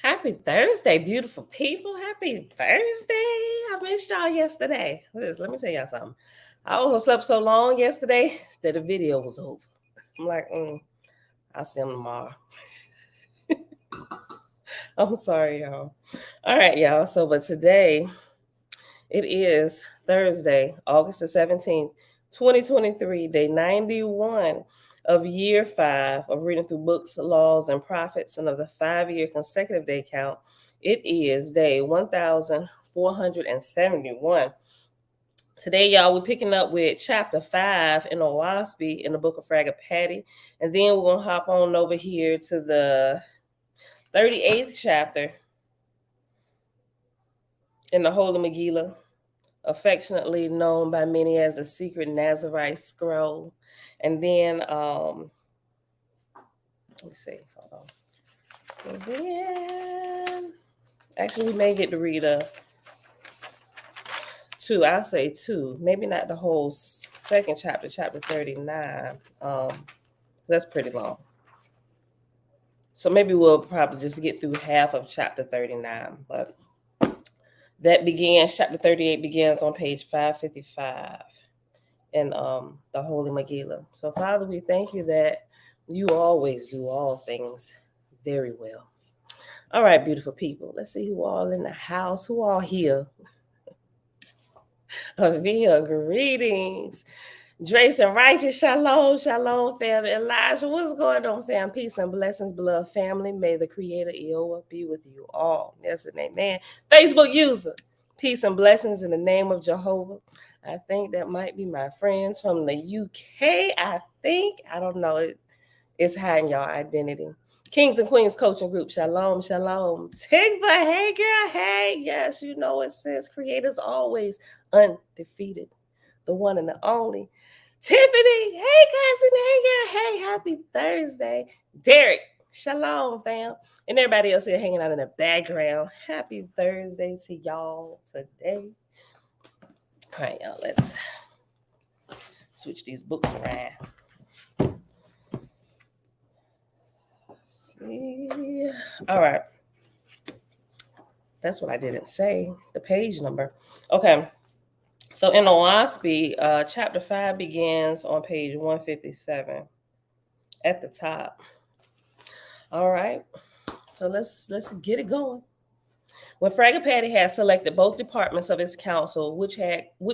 Happy Thursday, beautiful people. Happy Thursday. I missed y'all yesterday. Let me tell y'all something. I almost slept so long yesterday that the video was over. I'm like, I'll see them tomorrow. I'm sorry, y'all. All right, y'all. But today it is Thursday, August the 17th, 2023, day 91 of year 5 of reading through books, laws, and prophets, and of the 5-year consecutive day count. It is day 1471. Today, y'all, we're picking up with chapter 5 in Owaspy in the book of Patty. And then we're going to hop on over here to the 38th chapter in the Holy Megillah, affectionately known by many as the Secret Nazarite Scroll. And then, let's see, hold on. And then, actually, we may get to read two. I'll say two. Maybe not the whole second chapter, chapter 39. That's pretty long. So maybe we'll probably just get through half of chapter 39. But that begins, chapter 38 begins on page 555 in the Holy Megillah. So, Father, we thank you that you always do all things very well. All right, beautiful people. Let's see who all in the house, who all here. Via greetings. Drace and Righteous, shalom, shalom, fam. Elijah, what's going on, fam? Peace and blessings, beloved family. May the Creator, Yashua, be with you all. Yes and amen. Facebook user, peace and blessings in the name of Jehovah. I think that might be my friends from the UK. I don't know. It's hiding y'all identity. Kings and Queens Coaching Group, shalom, shalom. Tigba, hey girl, hey. Yes, you know it says Creator's always undefeated. The one and the only. Tiffany, hey cousin, hey girl, hey, happy Thursday. Derek, shalom, fam. And everybody else here hanging out in the background. Happy Thursday to y'all today. All right, y'all, let's switch these books around. Let's see. All right. That's what I didn't say, the page number. Okay. So in Owaspy, chapter 5 begins on page 157 at the top. All right. So let's get it going. When Patty had selected both departments of his council, which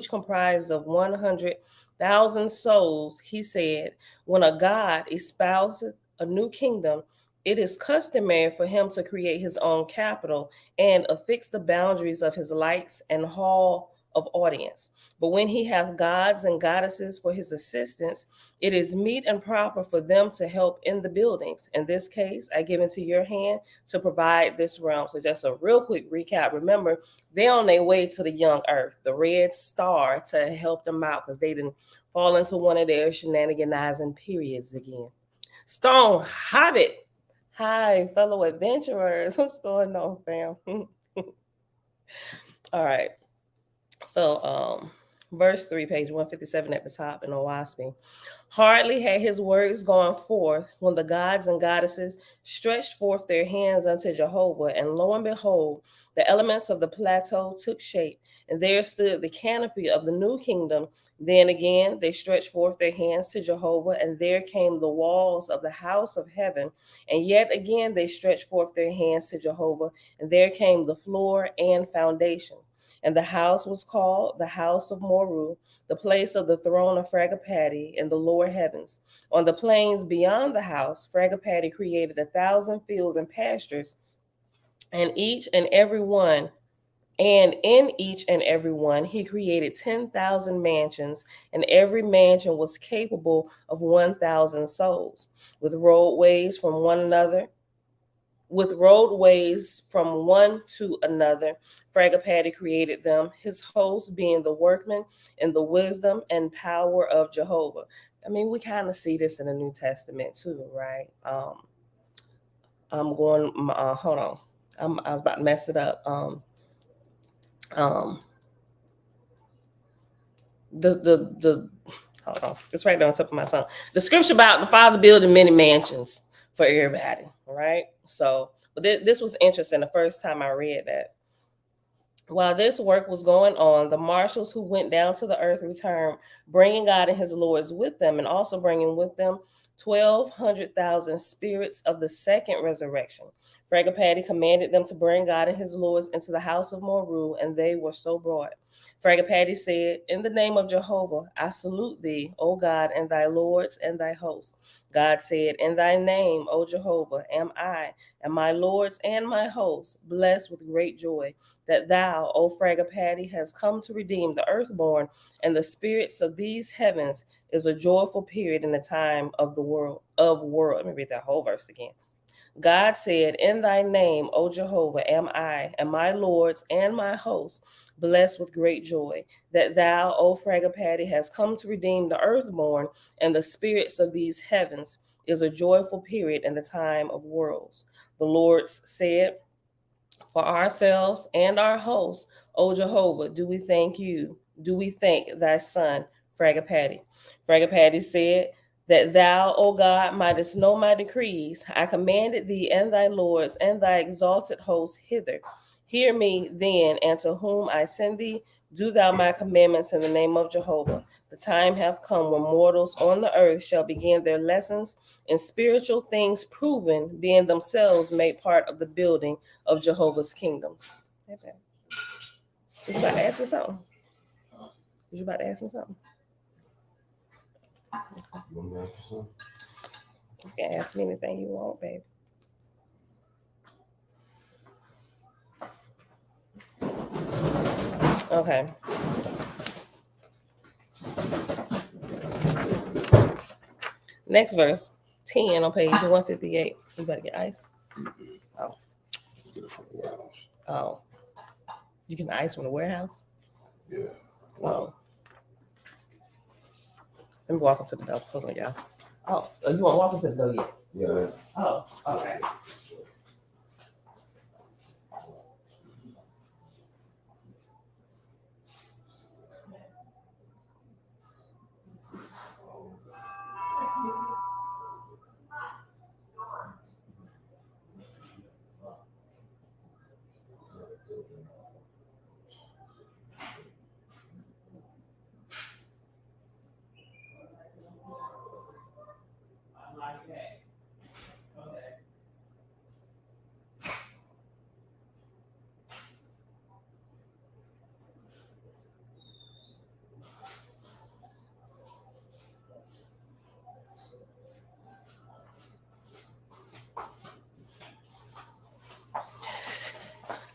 comprised of 100,000 souls, he said, when a god espouseth a new kingdom, it is customary for him to create his own capital and affix the boundaries of his lights and hall of audience. But when he hath gods and goddesses for his assistants, it is meet and proper for them to help in the buildings. In this case, I give into your hand to provide this realm. So just a real quick recap. Remember, they're on their way to the young earth, the red star, to help them out because they didn't fall into one of their shenaniganizing periods again. Stone Hobbit. Hi, fellow adventurers. What's going on, fam? All right. So, verse 3, page 157 at the top in Owaspy. Hardly had his words gone forth when the gods and goddesses stretched forth their hands unto Jehovah, and lo and behold, the elements of the plateau took shape, and there stood the canopy of the new kingdom. Then again they stretched forth their hands to Jehovah, and there came the walls of the house of heaven. And yet again they stretched forth their hands to Jehovah, and there came the floor and foundation. And the house was called the house of Moru, the place of the throne of Fragapati in the lower heavens. On the plains beyond the house, Fragapati created 1,000 fields and pastures, and in each and every one he created 10,000 mansions, and every mansion was capable of 1,000 souls, with roadways from one to another. Fragapati created them, his host being the workmen in the wisdom and power of Jehovah. I mean, we kind of see this in the New Testament too, right? I'm going, hold on. I was about to mess it up. The hold on. It's right there on top of my tongue. The scripture about the Father building many mansions for everybody, right? So But this was interesting the first time I read that. While this work was going on, the marshals who went down to the earth returned, bringing God and his lords with them, and also bringing with them 1,200,000 spirits of the second resurrection. Fragapati commanded them to bring God and his lords into the house of Moru, and they were so brought. Fragapati said, "In the name of Jehovah, I salute thee, O God, and thy lords and thy hosts." God said, "In thy name, O Jehovah, am I, and my lords and my hosts, blessed with great joy, that thou, O Fragapati, hast come to redeem the earthborn and the spirits of these heavens is a joyful period in the time of the world. Let me read that whole verse again. God said, "In thy name, O Jehovah, am I, and my lords and my hosts, blessed with great joy, that thou, O Fragapati, hast come to redeem the earthborn and the spirits of these heavens is a joyful period in the time of worlds." The Lord said, "For ourselves and our hosts, O Jehovah, do we thank you? Do we thank thy son, Fragapati?" Fragapati said, "That thou, O God, mightest know my decrees, I commanded thee and thy lords and thy exalted hosts hither. Hear me then, and to whom I send thee, do thou my commandments in the name of Jehovah. The time hath come when mortals on the earth shall begin their lessons in spiritual things proven, being themselves made part of the building of Jehovah's kingdoms." Okay. Was you about to ask me something? Was you about to ask me something? You want me to ask you something? You can ask me anything you want, baby. Okay. Next verse, 10 on page 158. You better get ice. Oh. Get it from the warehouse. Oh. You get the ice from the warehouse? Yeah. Oh. Let me walk into the door. Hold on, y'all. Oh, you want to walk into the door yet? Yeah. Oh, okay.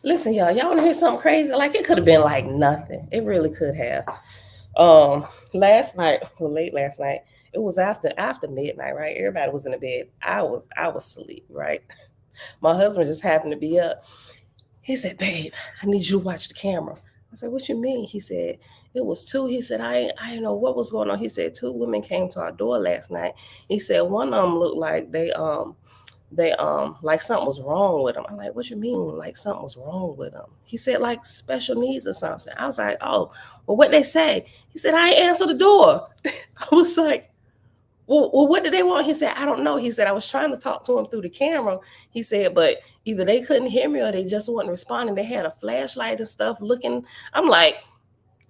Listen, y'all want to hear something crazy? Like, it could have been like nothing. It really could have. Last night, well, late last night, it was after midnight, right? Everybody was in the bed. I was asleep, right? My husband just happened to be up. He said, "Babe, I need you to watch the camera." I said, "What you mean?" He said, "It was two." He said, I didn't know what was going on." He said, "Two women came to our door last night." He said, "One of them looked like they like something was wrong with them." I'm like, "What you mean like something was wrong with them?" He said, "Like special needs or something." I was like, "Oh, well, what they say?" He said, "I ain't answer the door." I was like, well, what did they want?" He said, "I don't know." He said, "I was trying to talk to him through the camera." He said, "But either they couldn't hear me or they just wasn't responding. They had a flashlight and stuff looking." I'm like,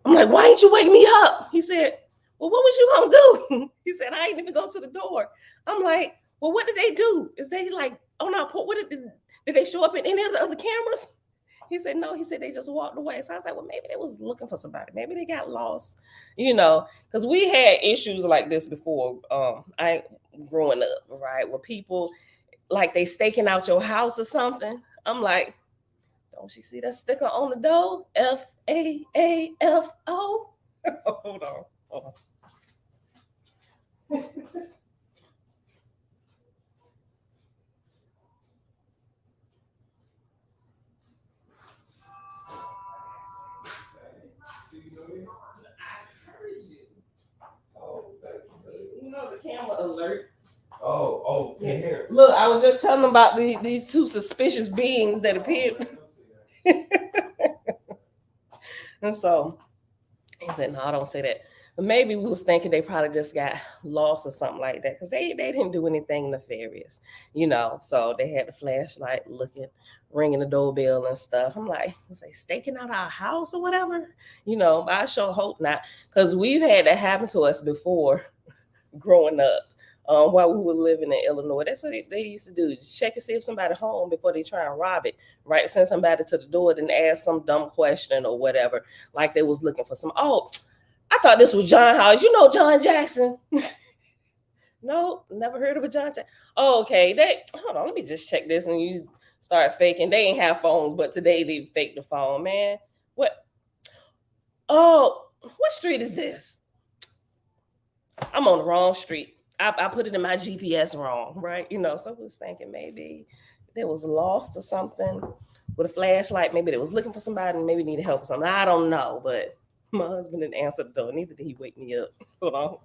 "Why didn't you wake me up?" He said, "Well, what was you gonna do?" He said, "I ain't even go to the door." I'm like, "Well, what did they do? Is they like on our port? Did they show up in any of the other cameras?" He said, "No." He said, "They just walked away." So I was like, "Well, maybe they was looking for somebody. Maybe they got lost, because we had issues like this before. I growing up, right, where people like they staking out your house or something. I'm like, "Don't you see that sticker on the door? FAAFO." Hold on. You know the camera alerts. Oh, Yeah. here. Look, I was just telling them about these two suspicious beings that appeared. And so he said, "No, I don't say that." maybe we was thinking they probably just got lost or something like that, because they didn't do anything nefarious, so they had the flashlight looking, ringing the doorbell and stuff. I'm like, was they staking out our house or whatever? But I sure hope not, because we've had that happen to us before growing up. While we were living in Illinois, that's what they used to do. Check and see if somebody home before they try and rob it, right? Send somebody to the door, then ask some dumb question or whatever, like they was looking for some. Oh, I thought this was John House. You know John Jackson? No, never heard of a John Jackson. Oh, okay. Hold on, let me just check this. And you start faking. They ain't have phones, but today they fake the phone, man. What? Oh, what street is this? I'm on the wrong street. I put it in my GPS wrong, right? So I was thinking maybe they was lost or something with a flashlight. Maybe they was looking for somebody and maybe needed help or something. I don't know, but my husband didn't answer the door. Neither did he wake me up. Hold on.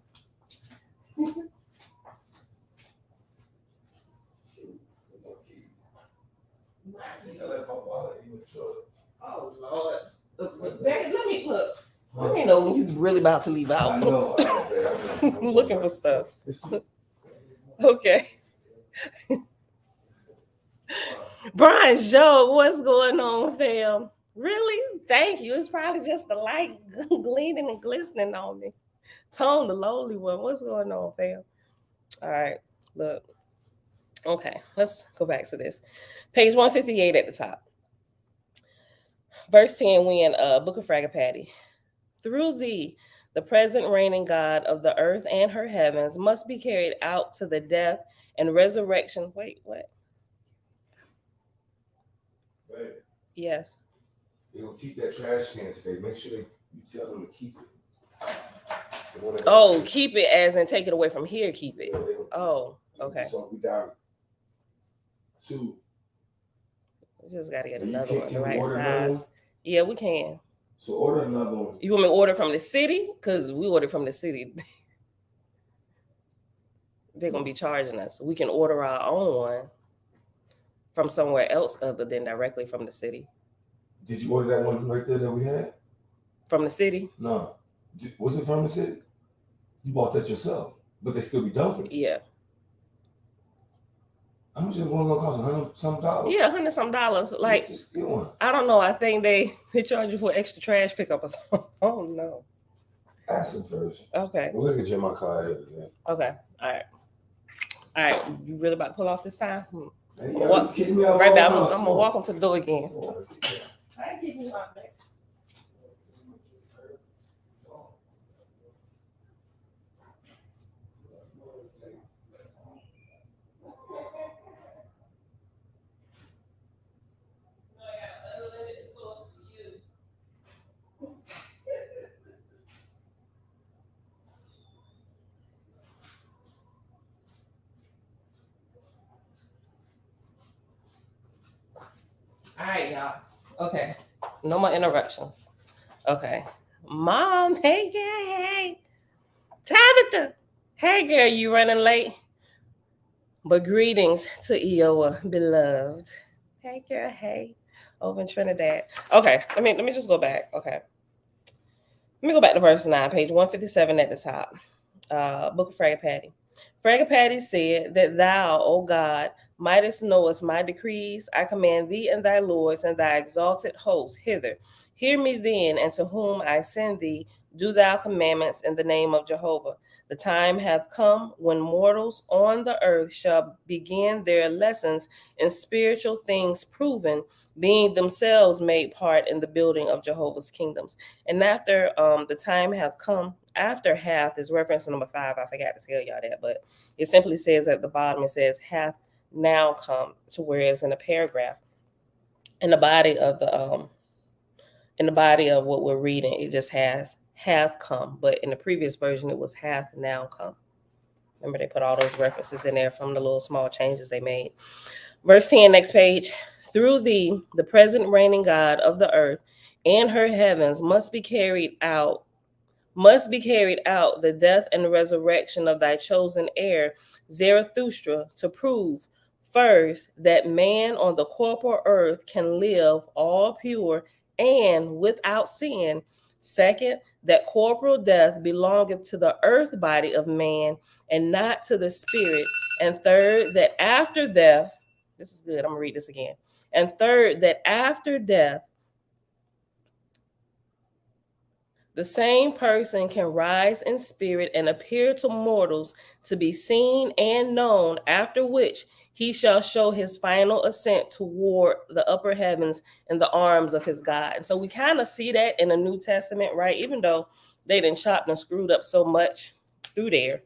Oh Lord. Babe, let me look. Let me know when you really about to leave out. I know. Looking for stuff. Okay. Brian Joe, what's going on, fam? Really? Thank you. It's probably just the light gleaming and glistening on me. Tone, the lowly one. What's going on, fam? All right. Look. Okay. Let's go back to this. Page 158 at the top. Verse 10, we in Book of Fragapati. Through thee, the present reigning God of the earth and her heavens must be carried out to the death and resurrection. Wait, what? Babe, Yes. they gonna keep that trash can today. Make sure you tell them to keep it. Oh, keep it as in take it away from here, keep it. Yeah, oh, okay. So we down 2. We just gotta get another one, the right size. Yeah, we can. So order another one. You want me to order from the city? Because we ordered from the city. They're gonna be charging us. We can order our own one from somewhere else other than directly from the city. Did you order that one right there that we had? From the city? No. Was it from the city? You bought that yourself, but they still be dumping. Yeah. How much is one gonna cost? $100-some? Yeah, $100-some. Like, just get one. I don't know. I think they charge you for extra trash pickup or something. Oh no. Ask them first. Okay. We'll look at your my car today. Okay. All right. You really about to pull off this time? Hey, you kidding me out? Right back. I'm gonna walk into the door again. I ain't keeping you out there. All right, y'all. Okay. No more interruptions. Okay. Mom, hey girl, hey. Tabitha. Hey girl, you running late? But greetings to Eoa, beloved. Hey girl, hey. Over in Trinidad. Okay, let me just go back. Okay. Let me go back to verse 9, page 157 at the top. Book of Fragapati. Fragapati said that thou, O God, mightest knowest my decrees. I command thee and thy lords and thy exalted hosts hither. Hear me then, and to whom I send thee, do thou commandments in the name of Jehovah. The time hath come when mortals on the earth shall begin their lessons in spiritual things proven, being themselves made part in the building of Jehovah's kingdoms. And after the time hath come, after hath is reference to number 5. I forgot to tell y'all that, but it simply says at the bottom, it says hath now come, to whereas in a paragraph, in the body of what we're reading, it just has hath come, but in the previous version it was hath now come. Remember, they put all those references in there from the little small changes they made. Verse 10, next page. Through thee, the present reigning God of the earth and her heavens must be carried out the death and resurrection of thy chosen heir, Zarathustra, to prove, first, that man on the corporal earth can live all pure and without sin. Second, that corporal death belongeth to the earth body of man and not to the spirit. And third, that after death, this is good, I'm gonna read this again. And third, that after death, the same person can rise in spirit and appear to mortals to be seen and known, after which he shall show his final ascent toward the upper heavens in the arms of his God. And so we kind of see that in the New Testament, right? Even though they didn't chopped and screwed up so much through there.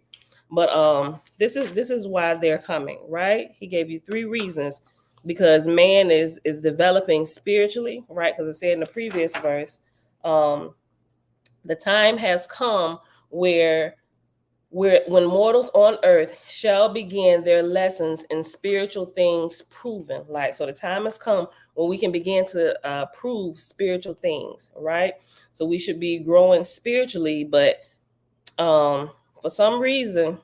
But this is why they're coming, right? He gave you 3 reasons. Because man is developing spiritually, right? Because it said in the previous verse, the time has come where when mortals on earth shall begin their lessons in spiritual things proven. Like, so the time has come when we can begin to prove spiritual things, right? So we should be growing spiritually, but for some reason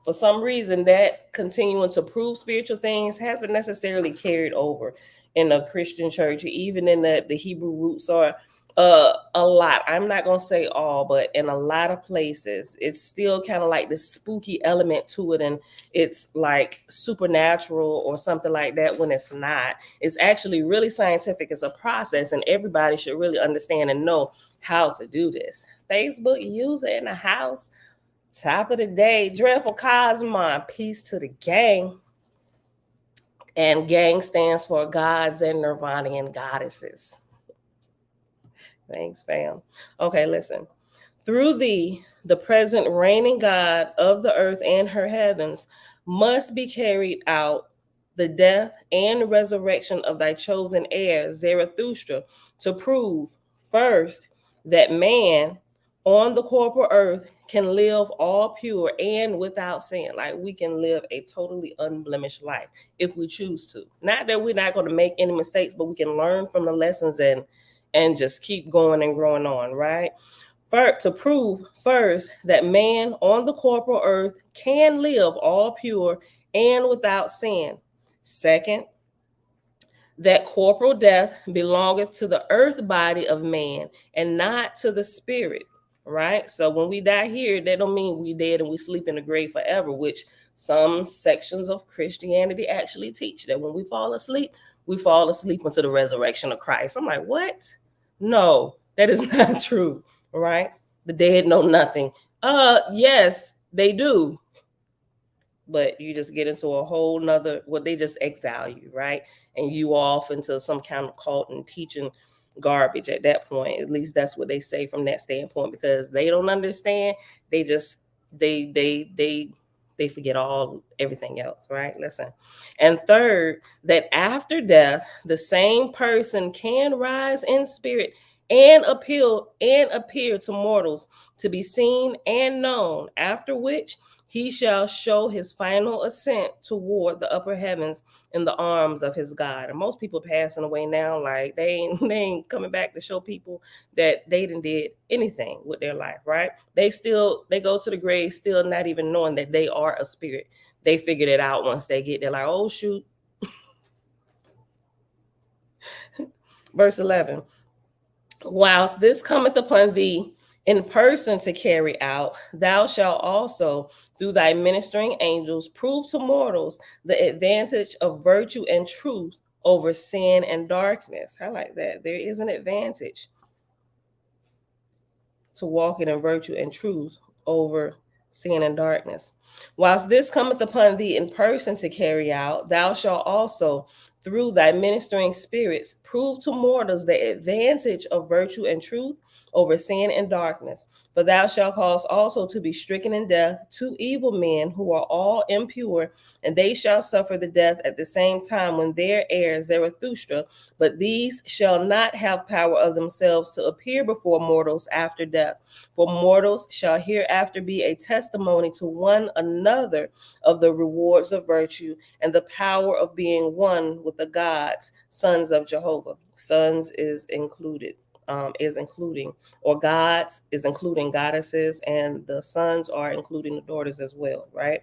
that continuing to prove spiritual things hasn't necessarily carried over in a Christian church, even in the Hebrew roots, or a lot. I'm not gonna say all, but in a lot of places, it's still kind of like this spooky element to it, and it's like supernatural or something like that when it's not. It's actually really scientific. It's a process, and everybody should really understand and know how to do this. Facebook user in the house. Top of the day, Dreadful Cosmon, peace to the gang. And gang stands for gods and Nirvanian goddesses. Thanks, fam. Okay, listen. Through thee, the present reigning God of the earth and her heavens, must be carried out the death and resurrection of thy chosen heir, Zarathustra, to prove, first, that man on the corporal earth can live all pure and without sin. Like, we can live a totally unblemished life if we choose to. Not that we're not going to make any mistakes, but we can learn from the lessons and just keep going and growing on, right? To prove, first, that man on the corporal earth can live all pure and without sin. Second, that corporal death belongeth to the earth body of man and not to the spirit, right? So when we die here, that don't mean we dead and we sleep in the grave forever, which some sections of Christianity actually teach, that when we fall asleep into the resurrection of Christ. I'm like, what? No, that is not true, right? The dead know nothing. Yes, they do, but you just get into a whole nother, they just exile you, right? And you off into some kind of cult and teaching garbage at that point. At least that's what they say from that standpoint, because they don't understand. They just they forget everything else, right? Listen. And third, that after death, the same person can rise in spirit and appear to mortals to be seen and known, after which he shall show his final ascent toward the upper heavens in the arms of his God. And most people passing away now, like they ain't coming back to show people that they didn't did anything with their life, right? They go to the grave still not even knowing that they are a spirit. They figured it out once they get there, like, oh shoot. Verse 11. Whilst this cometh upon thee in person to carry out, thou shalt also, through thy ministering angels, prove to mortals the advantage of virtue and truth over sin and darkness. I like that. There is an advantage to walking in virtue and truth over sin and darkness. Whilst this cometh upon thee in person to carry out, thou shalt also, through thy ministering spirits, prove to mortals the advantage of virtue and truth over sin and darkness. For thou shalt cause also to be stricken in death 2 evil men who are all impure, and they shall suffer the death at the same time when their heir Zarathustra, but these shall not have power of themselves to appear before mortals after death. For mortals shall hereafter be a testimony to one another of the rewards of virtue and the power of being one with the gods, sons of Jehovah. Sons is included. Is including, or gods is including goddesses, and the sons are including the daughters as well, right?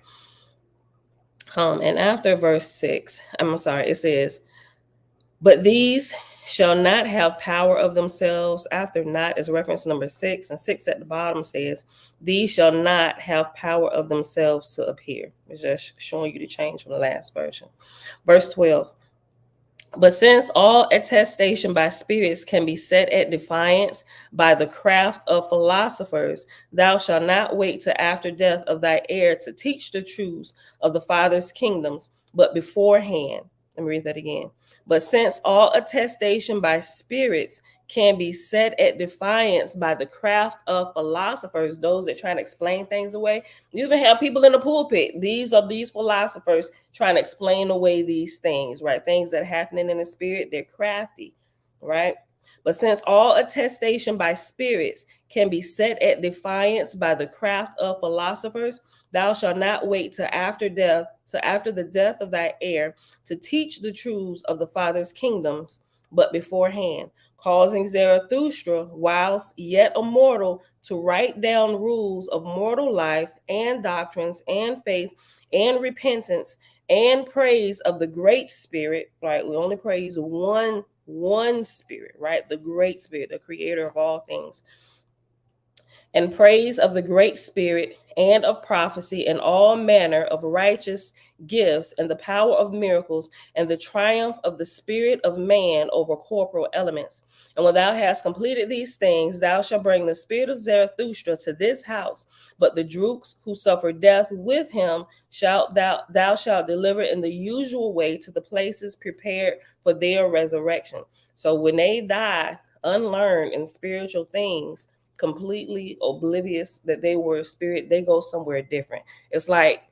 And after verse 6, it says, But these shall not have power of themselves. After not is reference number 6, and 6 at the bottom says, these shall not have power of themselves to appear. It's just showing you the change from the last version. Verse 12. But since all attestation by spirits can be set at defiance by the craft of philosophers, thou shalt not wait till after death of thy heir to teach the truths of the Father's kingdoms, but beforehand. Let me read that again. But since all attestation by spirits can be set at defiance by the craft of philosophers, those that try to explain things away. You even have people in the pulpit. These are these philosophers trying to explain away these things, right? Things that are happening in the spirit, they're crafty, right? But since all attestation by spirits can be set at defiance by the craft of philosophers, thou shalt not wait till after death, till after the death of thy heir, to teach the truths of the Father's kingdoms, but beforehand, causing Zarathustra, whilst yet a mortal, to write down rules of mortal life and doctrines and faith and repentance and praise of the great spirit, right? We only praise one spirit, right? The great spirit, the creator of all things. And praise of the great spirit and of prophecy and all manner of righteous gifts and the power of miracles and the triumph of the spirit of man over corporal elements. And when thou hast completed these things, thou shalt bring the spirit of Zarathustra to this house. But the droogs who suffer death with him thou shalt deliver in the usual way to the places prepared for their resurrection. So when they die, unlearned in spiritual things, completely oblivious that they were a spirit, they go somewhere different. It's like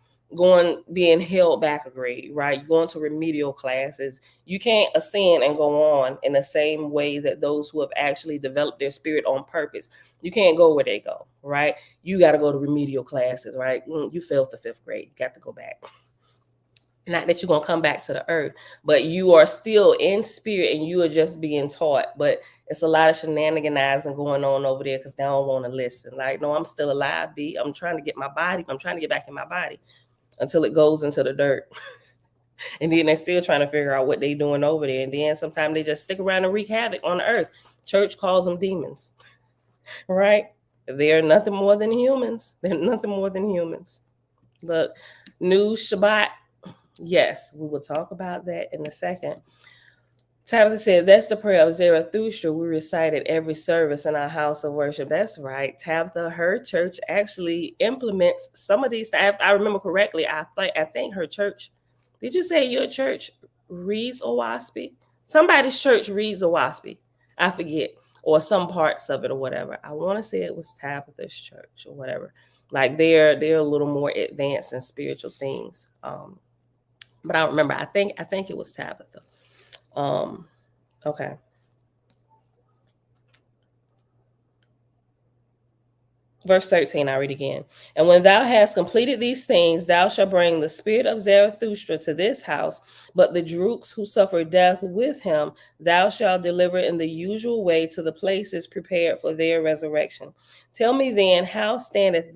being held back a grade, right? Going to remedial classes. You can't ascend and go on in the same way that those who have actually developed their spirit on purpose. You can't go where they go, right? You got to go to remedial classes, right? You failed the 5th grade. You got to go back. Not that you're going to come back to the earth, but you are still in spirit and you are just being taught. But it's a lot of shenaniganizing going on over there because they don't want to listen. Like, no, I'm still alive, B. I'm trying to get my body. I'm trying to get back in my body until it goes into the dirt. And then they're still trying to figure out what they're doing over there. And then sometimes they just stick around and wreak havoc on the earth. Church calls them demons, right? They're nothing more than humans. They're nothing more than humans. Look, new Shabbat. Yes, we will talk about that in a second. Tabitha said, that's the prayer of Zarathustra we recite at every service in our house of worship. That's right. Tabitha, her church actually implements some of these. If I remember correctly, I think her church, did you say your church reads Owaspy? Somebody's church reads Owaspy. I forget. Or some parts of it or whatever. I want to say it was Tabitha's church or whatever. Like they're a little more advanced in spiritual things. But I don't remember. I think it was Tabitha. Okay. Verse 13, I read again. And when thou hast completed these things, thou shalt bring the spirit of Zarathustra to this house, but the droogs who suffer death with him, thou shalt deliver in the usual way to the places prepared for their resurrection. Tell me then, how standeth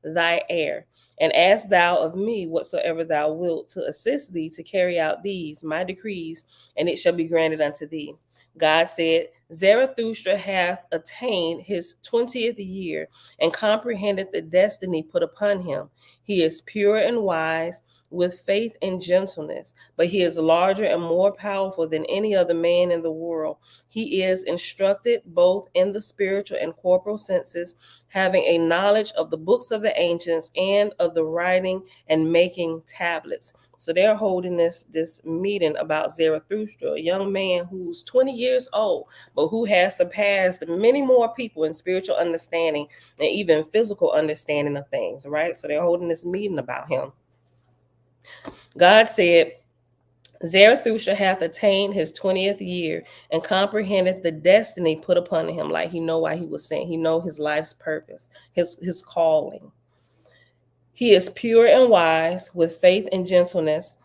thy heir? And ask thou of me whatsoever thou wilt to assist thee to carry out these my decrees, and it shall be granted unto thee. God said, Zarathustra hath attained his 20th year and comprehended the destiny put upon him. He is pure and wise, with faith and gentleness, but he is larger and more powerful than any other man in the world. He is instructed both in the spiritual and corporal senses, having a knowledge of the books of the ancients and of the writing and making tablets. So they're holding this meeting about Zarathustra, a young man who's 20 years old, but who has surpassed many more people in spiritual understanding and even physical understanding of things, right? So they're holding this meeting about him. God said, Zarathustra hath attained his 20th year and comprehended the destiny put upon him. Like he know why he was sent. He know his life's purpose, his calling. He is pure and wise, with faith and gentleness,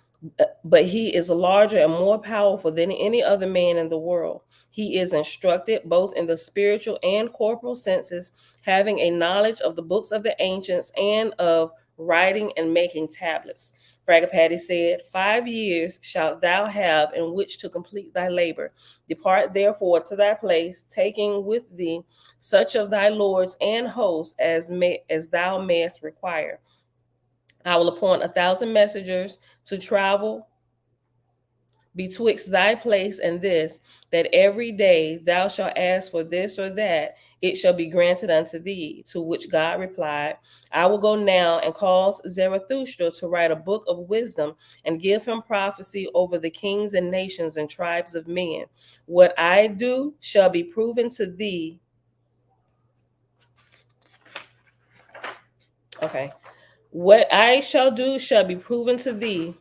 but he is larger and more powerful than any other man in the world. He is instructed both in the spiritual and corporal senses, having a knowledge of the books of the ancients and of writing and making tablets. Fragapati said, 5 years shalt thou have in which to complete thy labor. Depart therefore to thy place, taking with thee such of thy lords and hosts as thou mayest require. I will appoint 1,000 messengers to travel betwixt thy place and this, that every day thou shalt ask for this or that, it shall be granted unto thee. To which God replied, I will go now and cause Zarathustra to write a book of wisdom and give him prophecy over the kings and nations and tribes of men. What I do shall be proven to thee. Okay. What I shall do shall be proven to thee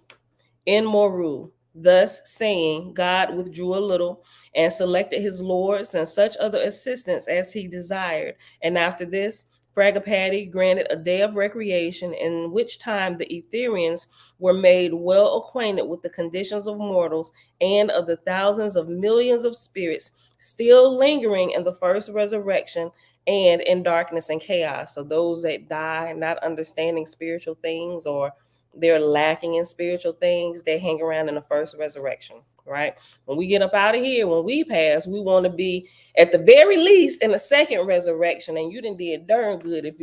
in Moru. Thus saying, God withdrew a little and selected his lords and such other assistants as he desired. And after this, Fragapati granted a day of recreation, in which time the Etherians were made well acquainted with the conditions of mortals and of the thousands of millions of spirits still lingering in the first resurrection and in darkness and chaos. So those that die not understanding spiritual things, or they're lacking in spiritual things, they hang around in the first resurrection, right? When we get up out of here, when we pass, we want to be at the very least in the second resurrection. And you done did darn good if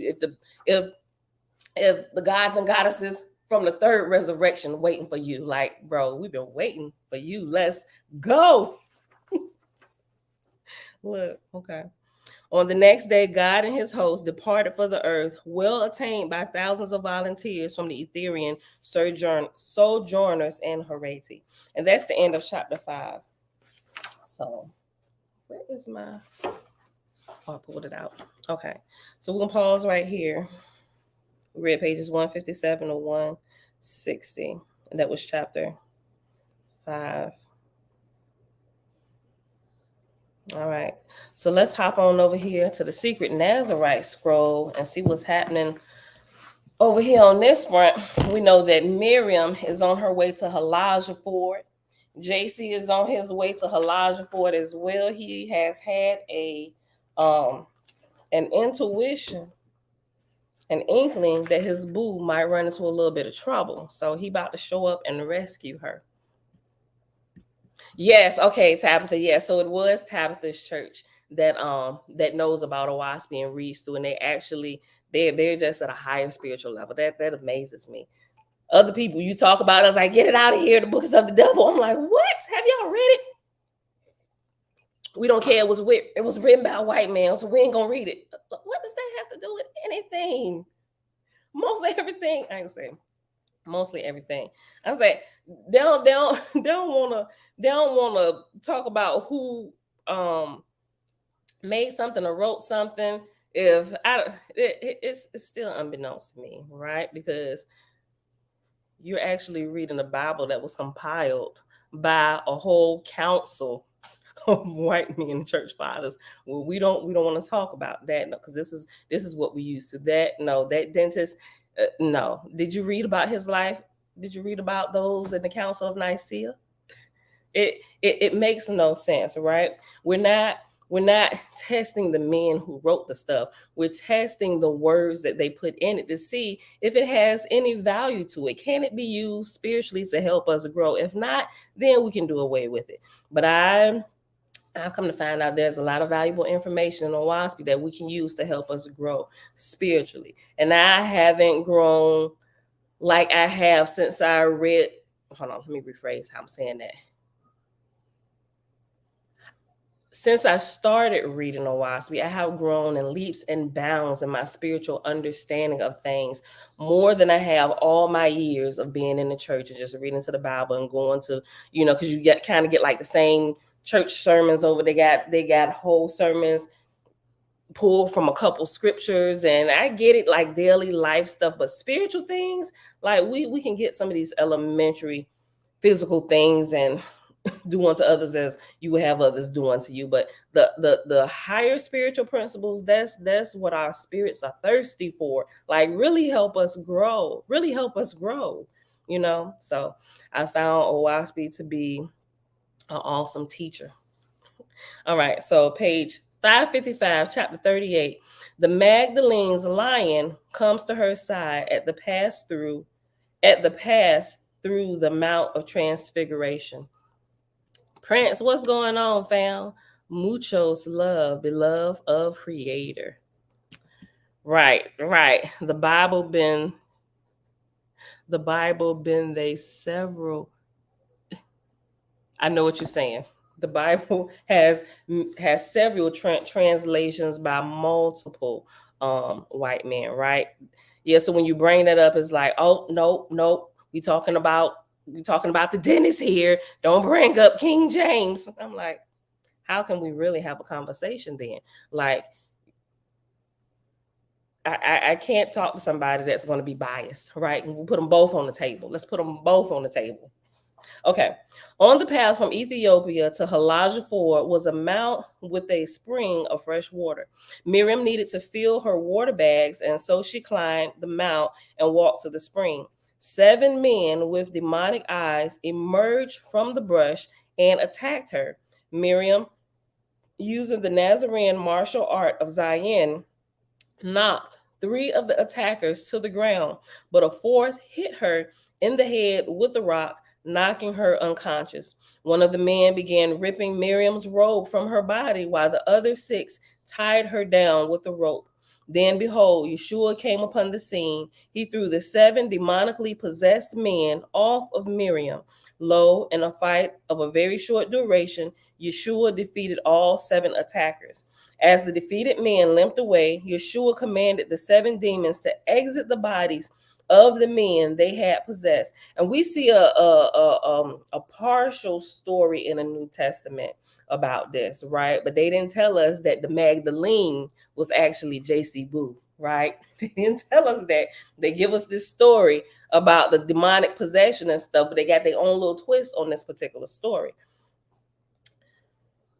the gods and goddesses from the third resurrection waiting for you. Like, bro, we've been waiting for you. Let's go. Look, okay. On the next day, God and his host departed for the earth, well attained by thousands of volunteers from the Etherian sojourners in Harati. And that's the end of chapter 5. So, where is my... Oh, I pulled it out. Okay. So, we're going to pause right here. We read pages 157 to 160. And that was chapter 5. All right, so let's hop on over here to the secret Nazarite scroll and see what's happening over here on this front. We know that Miriam is on her way to Halajah Ford. JC is on his way to Halajah Ford as well. He has had an intuition, an inkling that his boo might run into a little bit of trouble. So he about to show up and rescue her. Yes, okay, Tabitha. Yeah, so it was Tabitha's church that knows about Owaspy and reads through, and they're just at a higher spiritual level. That amazes me. Other people you talk about us, like, get it out of here, the books of the devil. I'm like, what? Have y'all read it? We don't care. It was written by a white man, so we ain't gonna read it. What does that have to do with anything? Mostly everything. I ain't saying mostly everything. I say they don't want to talk about who made something or wrote something. If it's still unbeknownst to me, right? Because you're actually reading a Bible that was compiled by a whole council of white men, church fathers. Well, we don't want to talk about that, because this is what we used to. That dentist. No. Did you read about his life? Did you read about those in the Council of Nicaea? It makes no sense, right? We're not testing the men who wrote the stuff. We're testing the words that they put in it to see if it has any value to it. Can it be used spiritually to help us grow? If not, then we can do away with it. But I've come to find out there's a lot of valuable information on Owaspy that we can use to help us grow spiritually. And I haven't grown like I have since I read. Hold on, let me rephrase how I'm saying that. Since I started reading Owaspy, I have grown in leaps and bounds in my spiritual understanding of things, more than I have all my years of being in the church and just reading to the Bible and going to, because you get like the same church sermons over. They got whole sermons pulled from a couple scriptures, and I get it, like daily life stuff, but spiritual things, like we can get some of these elementary physical things and do unto others as you would have others do unto you. But the higher spiritual principles, that's what our spirits are thirsty for. Like, really help us grow. So I found Owaspy to be an awesome teacher. All right, so page 555, chapter 38. The Magdalene's lion comes to her side at the pass through the Mount of Transfiguration. Prince, what's going on, fam? Muchos love, beloved of Creator. Right. The Bible been they several. I know what you're saying. The Bible has several translations by multiple white men, right? Yeah. So when you bring that up, it's like, oh nope. We talking about the Dennis here. Don't bring up King James. I'm like, how can we really have a conversation then? Like, I can't talk to somebody that's going to be biased, right? And we'll put them both on the table. Let's put them both on the table. Okay. On the path from Ethiopia to Halajah Ford was a mount with a spring of fresh water. Miriam needed to fill her water bags, and so she climbed the mount and walked to the spring. 7 men with demonic eyes emerged from the brush and attacked her. Miriam, using the Nazarene martial art of Zion, knocked 3 of the attackers to the ground, but a 4th hit her in the head with a rock, knocking her unconscious. One of the men began ripping Miriam's robe from her body, while the other 6 tied her down with a rope. Then behold, Yashua came upon the scene. He threw the 7 demonically possessed men off of Miriam. Lo, in a fight of a very short duration, Yashua defeated all 7 attackers. As the defeated men limped away, Yashua commanded the 7 demons to exit the bodies of the men they had possessed. And we see a partial story in the New Testament about this, right? But they didn't tell us that the Magdalene was actually J.C. Boo, right? They didn't tell us that. They give us this story about the demonic possession and stuff, but they got their own little twist on this particular story.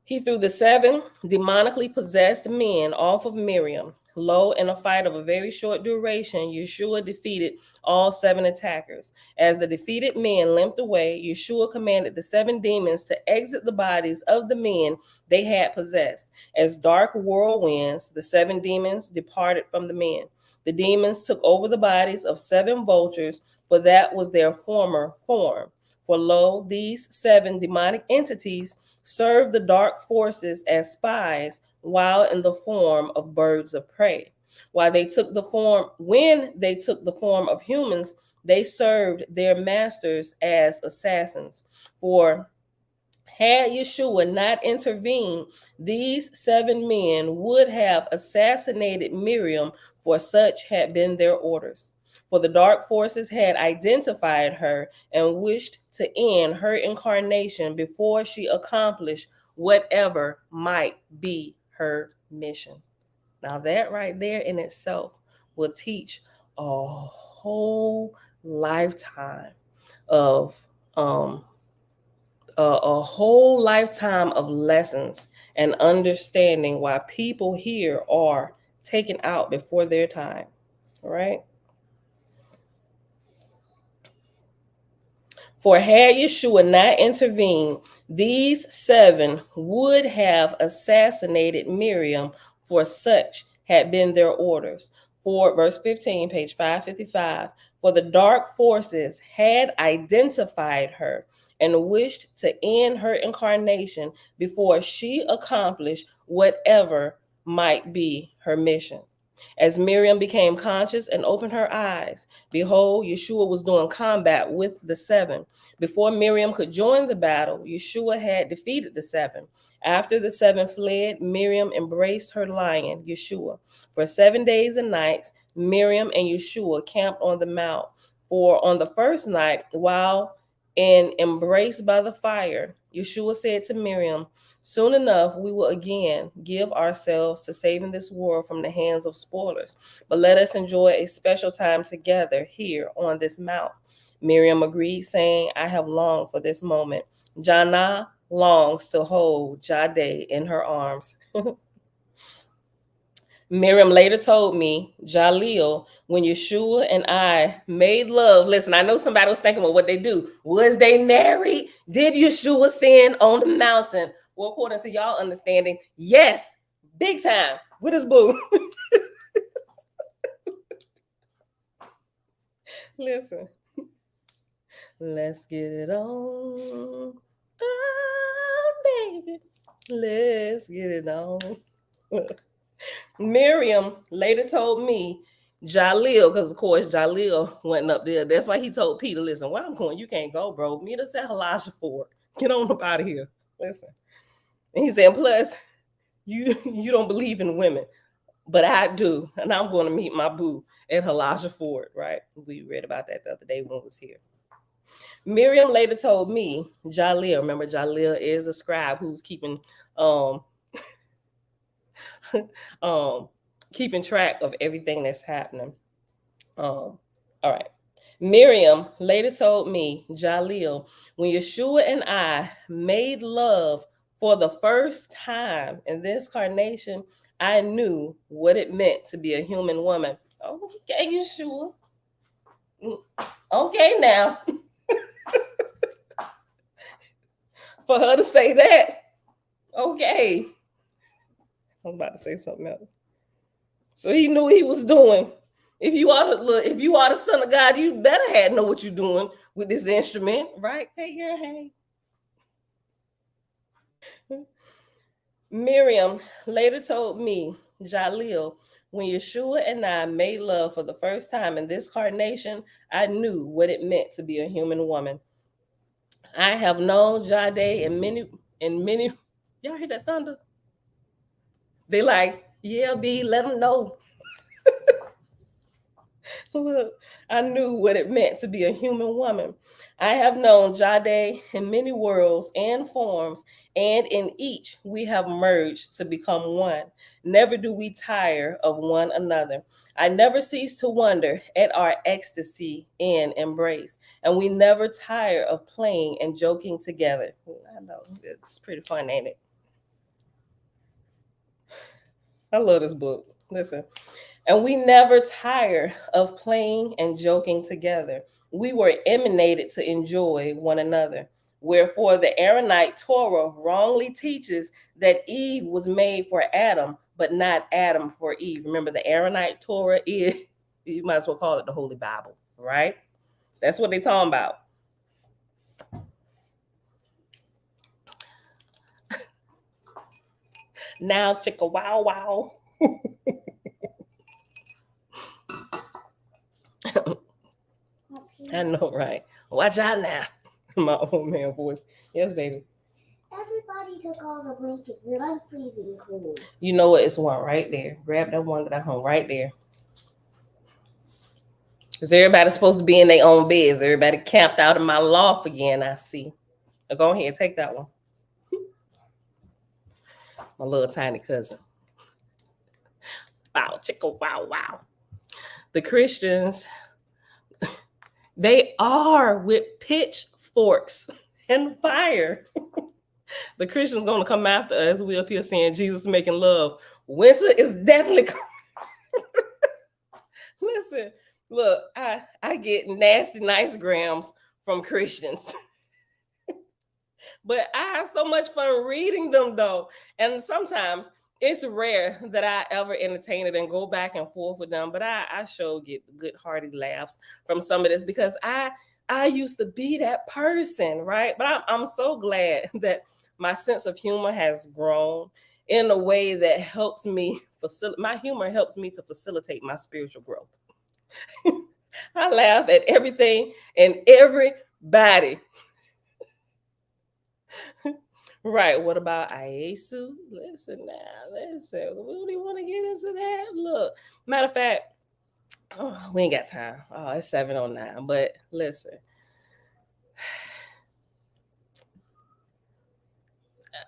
He threw the 7 demonically possessed men off of Miriam. Lo, in a fight of a very short duration, Yeshua defeated all 7 attackers. As the defeated men limped away, Yeshua commanded the 7 demons to exit the bodies of the men they had possessed. As dark whirlwinds, the 7 demons departed from the men. The demons took over the bodies of 7 vultures, for that was their former form. For lo, these 7 demonic entities served the dark forces as spies while in the form of birds of prey. When they took the form of humans, they served their masters as assassins. For had Yeshua not intervened, these 7 men would have assassinated Miriam, for such had been their orders. For the dark forces had identified her and wished to end her incarnation before she accomplished whatever might be her mission. Now, that right there in itself will teach a whole lifetime of a whole lifetime of lessons and understanding why people here are taken out before their time. All right. For had Yeshua not intervened, these 7 would have assassinated Miriam, for such had been their orders. For verse 15, page 555, for the dark forces had identified her and wished to end her incarnation before she accomplished whatever might be her mission. As Miriam became conscious and opened her eyes, behold, Yeshua was doing combat with the 7. Before Miriam could join the battle, Yeshua had defeated the 7. After the 7 fled, Miriam embraced her lion, Yeshua. For 7 days and nights, Miriam and Yeshua camped on the mount. For on the first night, while embraced by the fire, Yeshua said to Miriam, soon enough, we will again give ourselves to saving this world from the hands of spoilers. But let us enjoy a special time together here on this mount. Miriam agreed, saying, I have longed for this moment. Jannah longs to hold Jade in her arms. Miriam later told me, Jaleel, when Yeshua and I made love, listen, I know somebody was thinking, well, what they do? Was they married? Did Yeshua sin on the mountain? Well, according to y'all understanding, yes, big time with his boo. Listen, let's get it on. Baby, let's get it on. Miriam later told me Jaleel, because of course Jaleel went up there. That's why he told Peter, listen, where I'm going, you can't go, bro. Meet us at Halasha Ford. Get on up out of here. Listen. And he said, plus, you don't believe in women, but I do. And I'm going to meet my boo at Halasha Ford, right? We read about that the other day when it was here. Miriam later told me, Jaleel, remember Jaleel is a scribe who's keeping keeping track of everything that's happening. All right. Miriam later told me, Jaleel, when Yashua and I made love for the first time in this carnation, I knew what it meant to be a human woman. Okay, Yashua. Okay, now. For her to say that, okay. I'm about to say something else. So he knew what he was doing. If you are the son of God, you better know what you're doing with this instrument, right? Hey, here, hey. Miriam later told me, Jaleel, when Yashua and I made love for the first time in this carnation, I knew what it meant to be a human woman. I have known Jade and many. Y'all hear that thunder? They like, yeah, B, let them know. Look, I knew what it meant to be a human woman. I have known Jade in many worlds and forms, and in each we have merged to become one. Never do we tire of one another. I never cease to wonder at our ecstasy and embrace, and we never tire of playing and joking together. I know, it's pretty fun, ain't it? I love this book. Listen. And we never tire of playing and joking together. We were emanated to enjoy one another. Wherefore, the Aaronite Torah wrongly teaches that Eve was made for Adam, but not Adam for Eve. Remember, the Aaronite Torah is, you might as well call it the Holy Bible, right? That's what they're talking about. Now, chicka wow wow. I know, right? Watch out now. My old man voice. Yes, baby. Everybody took all the blankets and I'm freezing cold. You know what? It's one right there. Grab that one that I hung right there. Because everybody's supposed to be in their own beds. Everybody camped out in my loft again, I see. Now go ahead, take that one. My little tiny cousin. Wow, chicka, wow, wow. The Christians, they are with pitchforks and fire. The Christians gonna come after us. We up here saying Jesus making love. Winter is definitely coming. Listen, look, I get nasty nice grams from Christians. But I have so much fun reading them though. And sometimes it's rare that I ever entertain it and go back and forth with them. But I sure get good hearty laughs from some of this because I used to be that person, right? But I'm so glad that my sense of humor has grown in a way that helps me my humor helps me to facilitate my spiritual growth. I laugh at everything and everybody. Right. What about Iesu? Listen now. Listen. We don't even want to get into that. Look. Matter of fact, we ain't got time. Oh, it's 7:09. But listen.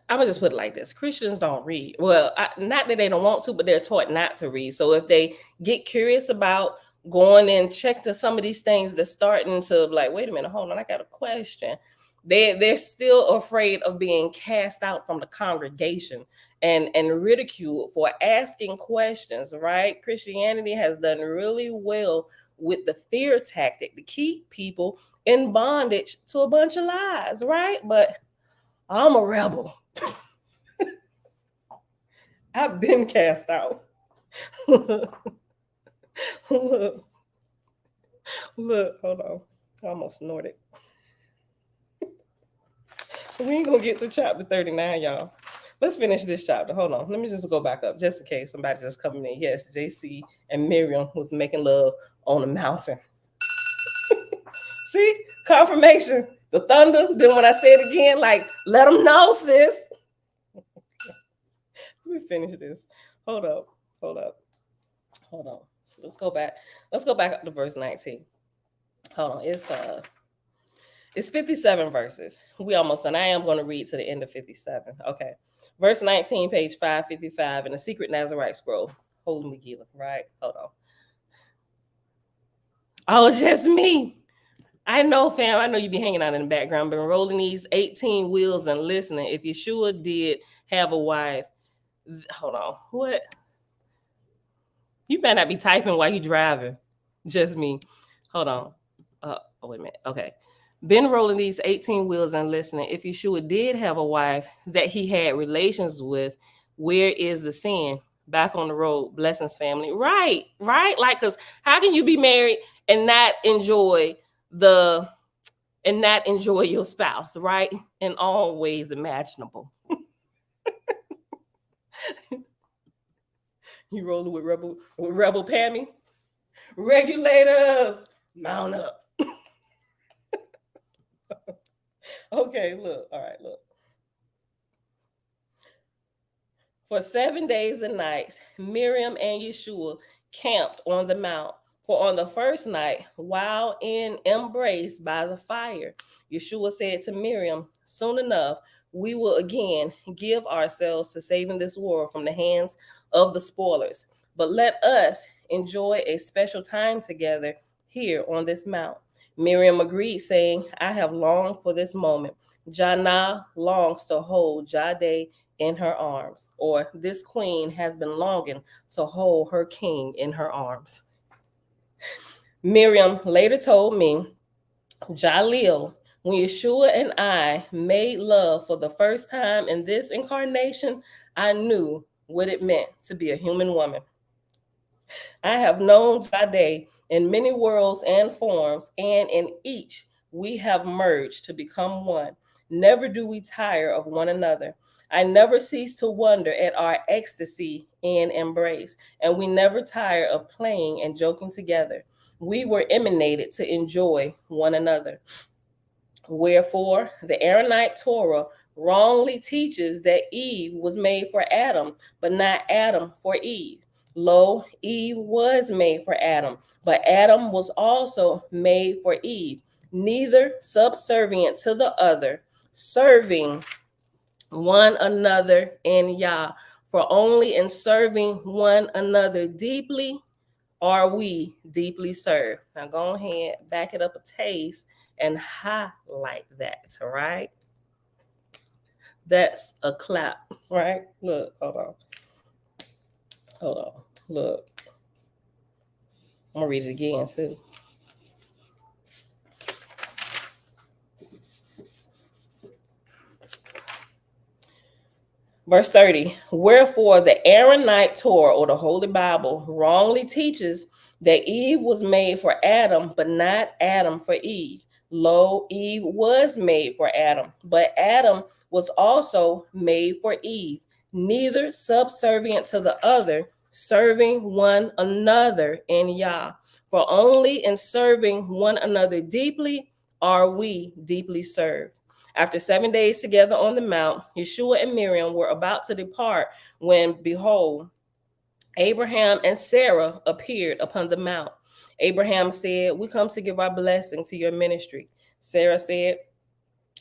I'm gonna just put it like this: Christians don't read. Well, not that they don't want to, but they're taught not to read. So if they get curious about going and check to some of these things, they're starting to like, wait a minute, hold on, I got a question. They're still afraid of being cast out from the congregation and ridiculed for asking questions. Right? Christianity has done really well with the fear tactic to keep people in bondage to a bunch of lies. Right? But I'm a rebel. I've been cast out. Look, hold on. I almost snorted. We ain't gonna get to chapter 39, y'all. Let's finish this chapter. Hold on. Let me just go back up just in case somebody just coming in. Yes, JC and Miriam was making love on the mountain. See? Confirmation. The thunder. Then when I say it again, like, let them know, sis. Let me finish this. Hold up. Let's go back. Let's go back up to verse 19. Hold on. It's 57 verses. We almost done. I am going to read to the end of 57. Okay. Verse 19, page 555 in the Secret Nazarite Scroll. Holy Megillah, right? Hold on. Oh, just me. I know, fam. I know you be hanging out in the background, been rolling these 18 wheels and listening. If Yashua did have a wife, hold on. What? You better not be typing while you driving. Just me. Hold on. Wait a minute. Okay. Been rolling these 18 wheels and listening. If Yeshua did have a wife that he had relations with, where is the sin? Back on the road. Blessings, family. Right. Like, because how can you be married and not enjoy your spouse, right? In all ways imaginable. You rolling with rebel Pammy? Regulators, mount up. Okay, look. All right, look. For 7 days and nights, Miriam and Yeshua camped on the mount. For on the first night, while in embrace by the fire, Yeshua said to Miriam, soon enough, we will again give ourselves to saving this world from the hands of the spoilers. But let us enjoy a special time together here on this mount. Miriam agreed, saying, I have longed for this moment. Jannah longs to hold Jade in her arms, or this queen has been longing to hold her king in her arms. Miriam later told me, Jalil, when Yeshua and I made love for the first time in this incarnation, I knew what it meant to be a human woman. I have known Jade in many worlds and forms, and in each we have merged to become one. Never do we tire of one another. I never cease to wonder at our ecstasy in embrace, and we never tire of playing and joking together. We were emanated to enjoy one another. Wherefore, the Aaronite Torah wrongly teaches that Eve was made for Adam, but not Adam for Eve. Lo, Eve was made for Adam, but Adam was also made for Eve, neither subservient to the other, serving one another in Yah. For only in serving one another deeply are we deeply served. Now go ahead, back it up a taste and highlight that, all right? That's a clap, right? Look, hold on, look. I'm gonna read it again too. Verse 30, wherefore the Aaronite Torah, or the Holy Bible, wrongly teaches that Eve was made for Adam, but not Adam for Eve. Lo, Eve was made for Adam, but Adam was also made for Eve, neither subservient to the other, serving one another in Yah. For only in serving one another deeply are we deeply served. After 7 days together on the mount, Yeshua and Miriam were about to depart when, behold, Abraham and Sarah appeared upon the mount. Abraham said, we come to give our blessing to your ministry. Sarah said,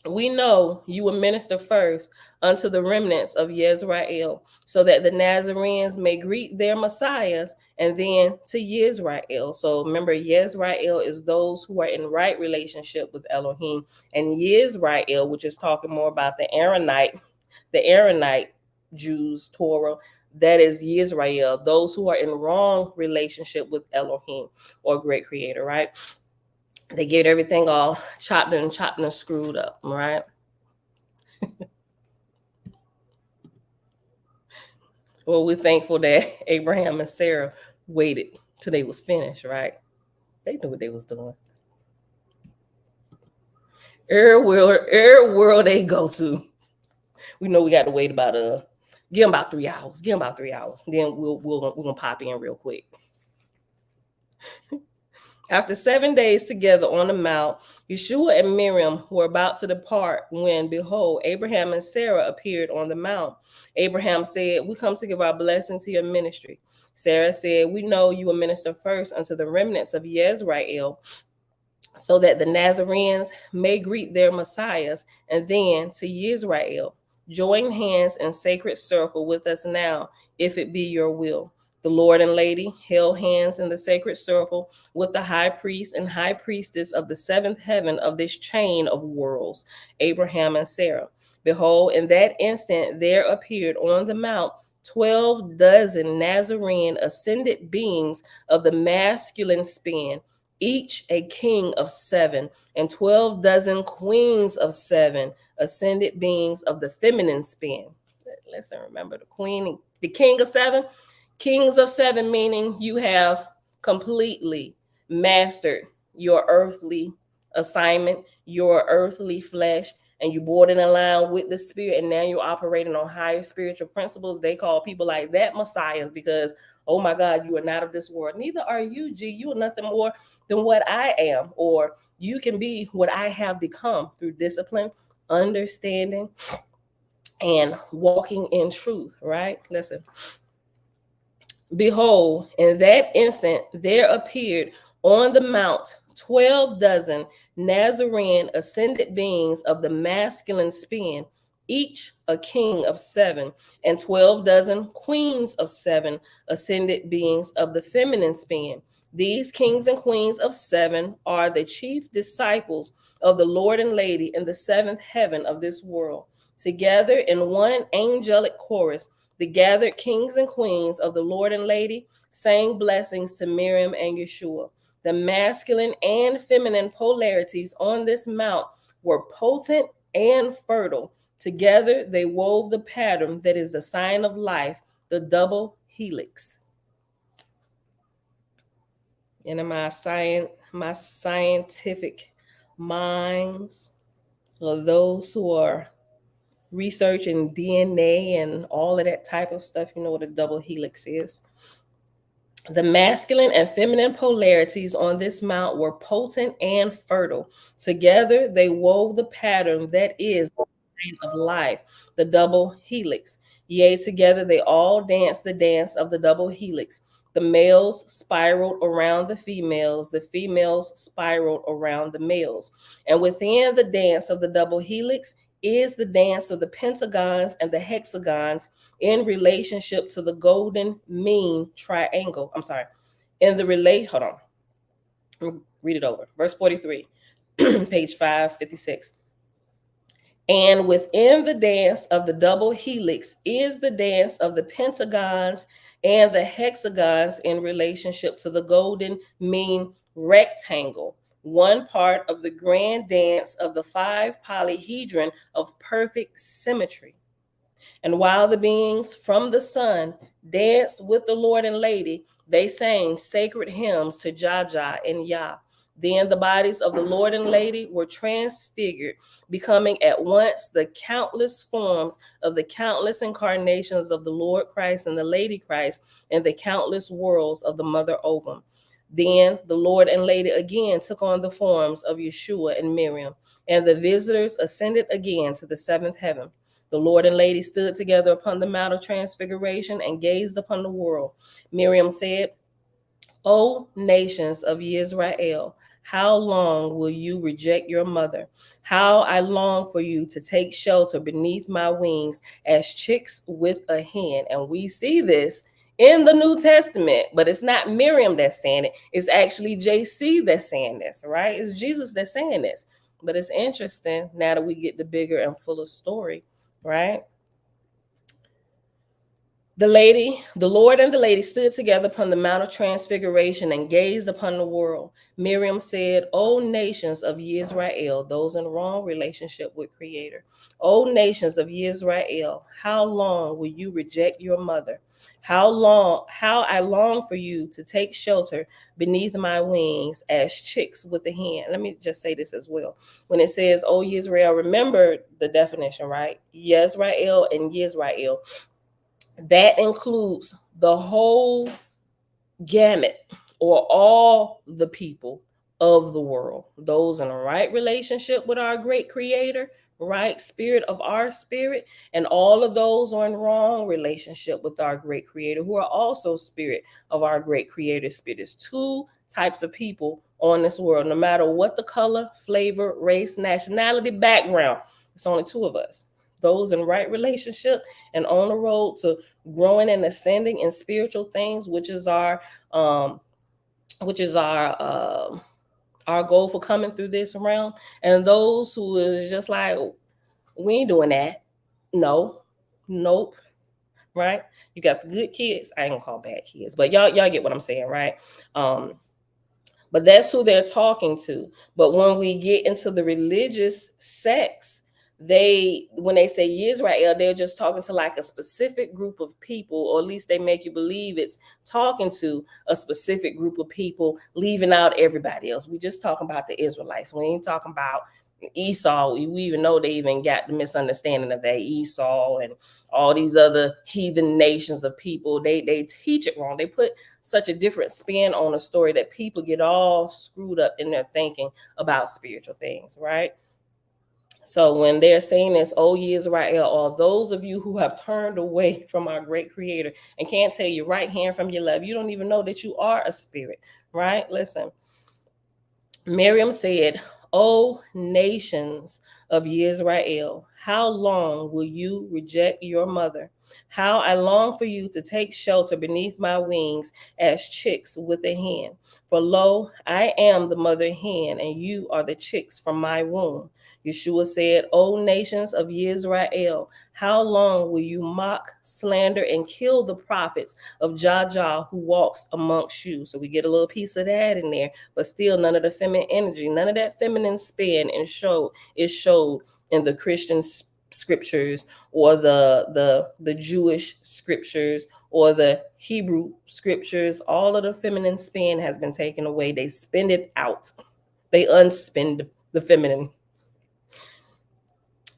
we know you will minister first unto the remnants of Yisrael, so that the Nazarenes may greet their messiahs, and then to Yisrael. So remember, Yisrael is those who are in right relationship with Elohim, and Yisrael, which is talking more about the Aaronite Jews, Torah, that is Yisrael, those who are in wrong relationship with Elohim, or great creator, right? They get everything all chopped and screwed up, right? Well, we're thankful that Abraham and Sarah waited till they was finished, right? They knew what they was doing. Every world they go to, we know we got to wait about give them about 3 hours. Give them about 3 hours. Then we're gonna pop in real quick. After 7 days together on the mount, Yashua and Miriam were about to depart when, behold, Abraham and Sarah appeared on the mount. Abraham said, "We come to give our blessing to your ministry." Sarah said, "We know you will minister first unto the remnants of Yisrael, so that the Nazarenes may greet their Messiahs, and then to Yisrael. Join hands in sacred circle with us now, if it be your will." The Lord and Lady held hands in the sacred circle with the high priest and high priestess of the seventh heaven of this chain of worlds, Abraham and Sarah. Behold, in that instant there appeared on the mount 12 dozen Nazarene ascended beings of the masculine span, each a king of 7, and 12 dozen queens of 7, ascended beings of the feminine span. Listen, remember the king of 7? Kings of 7, meaning you have completely mastered your earthly assignment, your earthly flesh, and you brought it in line with the spirit, and now you're operating on higher spiritual principles. They call people like that messiahs because, oh my God, you are not of this world. Neither are you, G. You are nothing more than what I am, or you can be what I have become through discipline, understanding, and walking in truth, right? Listen. Behold, in that instant there appeared on the mount 12 dozen Nazarene ascended beings of the masculine span, each a king of 7, and 12 dozen queens of 7, ascended beings of the feminine span. These kings and queens of 7 are the chief disciples of the Lord and Lady in the seventh heaven of this world. Together in one angelic chorus, the gathered kings and queens of the Lord and Lady sang blessings to Miriam and Yashua. The masculine and feminine polarities on this mount were potent and fertile. Together they wove the pattern that is the sign of life, the double helix. And in my scientific minds, of those who are researching DNA and all of that type of stuff, you know what a double helix is. The masculine and feminine polarities on this mount were potent and fertile. Together, they wove the pattern that is the sign of life, the double helix. Yea, together they all danced the dance of the double helix. The males spiraled around the females spiraled around the males. And within the dance of the double helix is the dance of the pentagons and the hexagons in relationship to the golden mean triangle. I'm sorry. Hold on. Read it over. Verse 43, page 556. And within the dance of the double helix is the dance of the pentagons and the hexagons in relationship to the golden mean rectangle, one part of the grand dance of the 5 polyhedron of perfect symmetry. And while the beings from the sun danced with the Lord and Lady, they sang sacred hymns to Jaja and Yah. Then the bodies of the Lord and Lady were transfigured, becoming at once the countless forms of the countless incarnations of the Lord Christ and the Lady Christ, and the countless worlds of the Mother Ovum. Then the Lord and Lady again took on the forms of Yashua and Miriam, and the visitors ascended again to the seventh heaven. The Lord and Lady stood together upon the Mount of Transfiguration and gazed upon the world. Miriam said, "O nations of Israel, how long will you reject your mother? How I long for you to take shelter beneath my wings as chicks with a hen." And we see this in the New Testament, but it's not Miriam that's saying it. It's actually JC that's saying this, right? It's Jesus that's saying this. But it's interesting now that we get the bigger and fuller story, right? The Lord and the Lady stood together upon the Mount of Transfiguration and gazed upon the world. Miriam said, "O nations of Israel," those in wrong relationship with Creator, "O nations of Israel, how long will you reject your mother? How I long for you to take shelter beneath my wings as chicks with the hen. Let me just say this as well. When it says, "Oh Yisrael," remember the definition, right? Yisrael and Yisrael. That includes the whole gamut, or all the people of the world, those in a right relationship with our great creator, right spirit of our spirit, and all of those are in wrong relationship with our great creator, who are also spirit of our great creator spirit. There's two types of people on this world, no matter what the color, flavor, race, nationality, background. It's only two of us, those in right relationship and on the road to growing and ascending in spiritual things, which is our um which is our goal for coming through this realm. And those who is just like, we ain't doing that. No, nope. Right? You got the good kids. I ain't gonna call bad kids, but y'all get what I'm saying, right? um but that's who they're talking to. But when we get into the religious sects, when they say Israel, they're just talking to like a specific group of people, or at least they make you believe it's talking to a specific group of people, leaving out everybody else. We just talking about the Israelites. We ain't talking about Esau. We even know they even got the misunderstanding of that Esau and all these other heathen nations of people. They teach it wrong. They put such a different spin on a story that people get all screwed up in their thinking about spiritual things, right? So when they're saying this, "Oh ye Israel," all those of you who have turned away from our great creator and can't tell your right hand from your left, you don't even know that you are a spirit, right? Listen, Miriam said, "O nations of Yisrael, how long will you reject your mother? How I long for you to take shelter beneath my wings as chicks with a hen. For lo, I am the mother hen, and you are the chicks from my womb." Yeshua said, "O nations of Yisrael, how long will you mock, slander, and kill the prophets of Jah who walks amongst you?" So we get a little piece of that in there, but still none of the feminine energy, none of that feminine spin and show is showed in the Christian scriptures, or the Jewish scriptures, or the Hebrew scriptures. All of the feminine spin has been taken away. They spin it out. They unspin the feminine.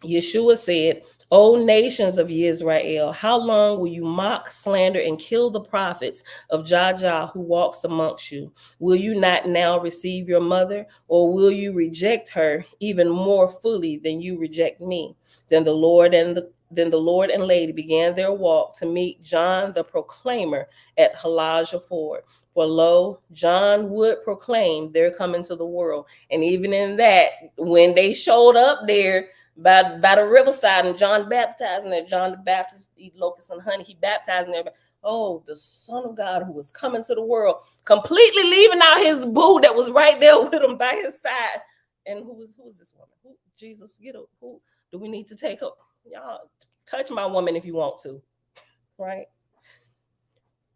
Yeshua said, "O nations of Israel, how long will you mock, slander, and kill the prophets of Jah who walks amongst you? Will you not now receive your mother, or will you reject her even more fully than you reject me?" Then the Lord and lady began their walk to meet John the proclaimer at Halajah Ford. For lo, John would proclaim their coming to the world. And even in that, when they showed up there by the riverside, and John baptizing there, John the Baptist eat locusts and honey. He baptizing there. Oh, the Son of God who was coming to the world, completely leaving out his boo that was right there with him by his side. And who is this woman? Who, Jesus, who do we need to take up? Y'all touch my woman if you want to, right?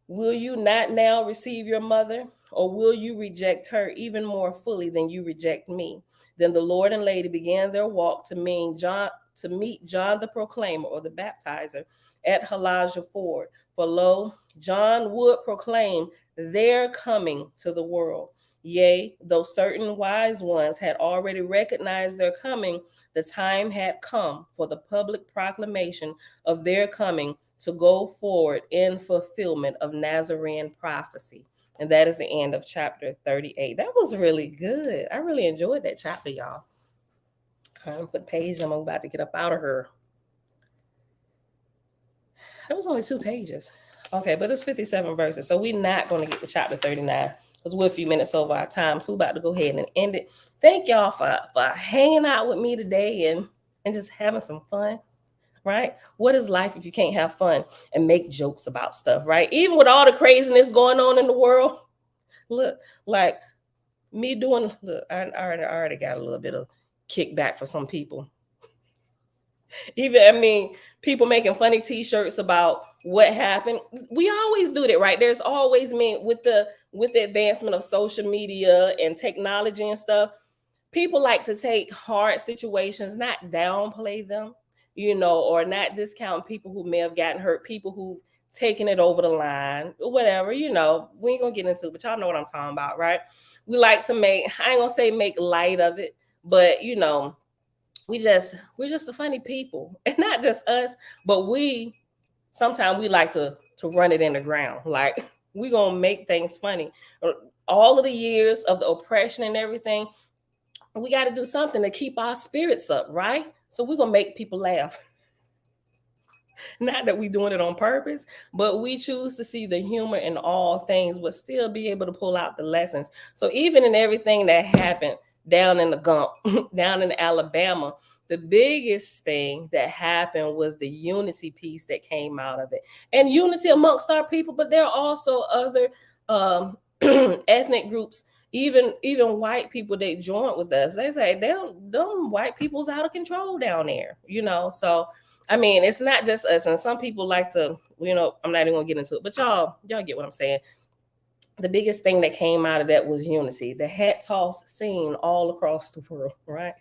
Will you not now receive your mother, or will you reject her even more fully than you reject me? Then the Lord and lady began their walk to meet John the proclaimer, or the baptizer, at Halajah Ford. For lo, John would proclaim their coming to the world. Yea, though certain wise ones had already recognized their coming, the time had come for the public proclamation of their coming to go forward in fulfillment of Nazarene prophecy. And that is the end of chapter 38. That was really good. I really enjoyed that chapter, y'all. I'm put page. I'm about to get up out of her. That was only 2 pages. Okay, but it's 57 verses. So we're not going to get to chapter 39 because we're a few minutes over our time. So we're about to go ahead and end it. Thank y'all for hanging out with me today and just having some fun. Right? What is life if you can't have fun and make jokes about stuff, right? Even with all the craziness going on in the world, look, like me doing, look, I already got a little bit of kickback for some people. Even, people making funny t-shirts about what happened. We always do that, right? There's always with the advancement of social media and technology and stuff, people like to take hard situations, not downplay them, or not discount people who may have gotten hurt, people who taking it over the line or whatever, we ain't gonna get into it, but y'all know what I'm talking about, right? We like to I ain't gonna say make light of it, but we're just a funny people. And not just us, but sometimes we like to run it in the ground. Like, we gonna make things funny. All of the years of the oppression and everything, we got to do something to keep our spirits up, right? So we're gonna make people laugh. Not that we doing it on purpose, but we choose to see the humor in all things, but still be able to pull out the lessons. So even in everything that happened down in the Gump, down in Alabama, the biggest thing that happened was the unity piece that came out of it, and unity amongst our people. But there are also other ethnic groups, even white people that joined with us. They say them white people's out of control down there, So I mean, it's not just us. And some people like to, I'm not even gonna get into it, but y'all get what I'm saying. The biggest thing that came out of that was unity. The hat toss seen all across the world, right?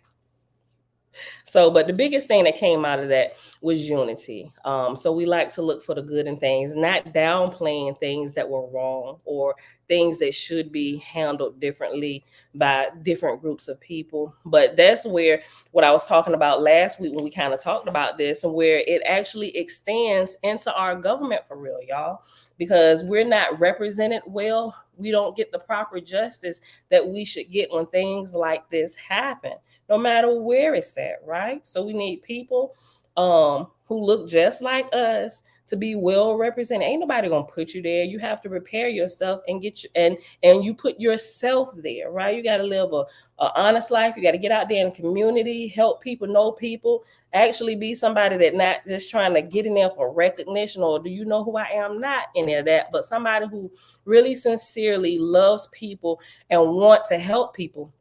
So, but the biggest thing that came out of that was unity. So we like to look for the good in things, not downplaying things that were wrong or things that should be handled differently by different groups of people. But that's where what I was talking about last week when we kind of talked about this, and where it actually extends into our government for real, y'all, because we're not represented well. We don't get the proper justice that we should get when things like this happen, no matter where it's at, right? So we need people who look just like us to be well represented. Ain't nobody gonna put you there. You have to prepare yourself and get you and you put yourself there, right? You got to live a honest life. You got to get out there in the community, help people, know people, actually be somebody that not just trying to get in there for recognition or do you know who I am? Not any of that, but somebody who really sincerely loves people and want to help people.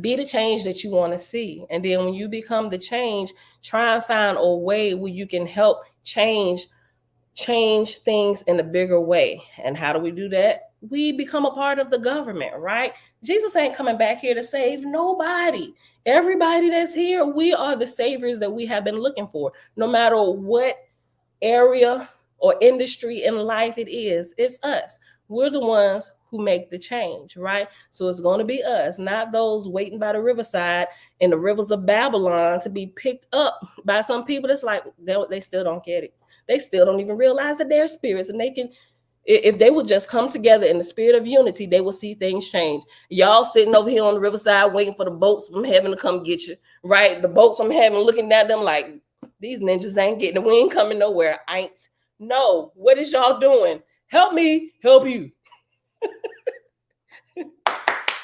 Be the change that you want to see. And then when you become the change, try and find a way where you can help change things in a bigger way. And how do we do that? We become a part of the government, right? Jesus ain't coming back here to save nobody. Everybody that's here, we are the saviors that we have been looking for. No matter what area or industry in life it's us. We're the ones who make the change, right? So it's going to be us, not those waiting by the riverside in the rivers of Babylon to be picked up by some people that's like, they still don't get it. They still don't even realize that they're spirits, and they can, if they would just come together in the spirit of unity, they will see things change. Y'all sitting over here on the riverside waiting for the boats from heaven to come get you, right? The boats from heaven looking at them like, these ninjas ain't getting, we ain't coming nowhere. No, what is y'all doing? Help me, help you.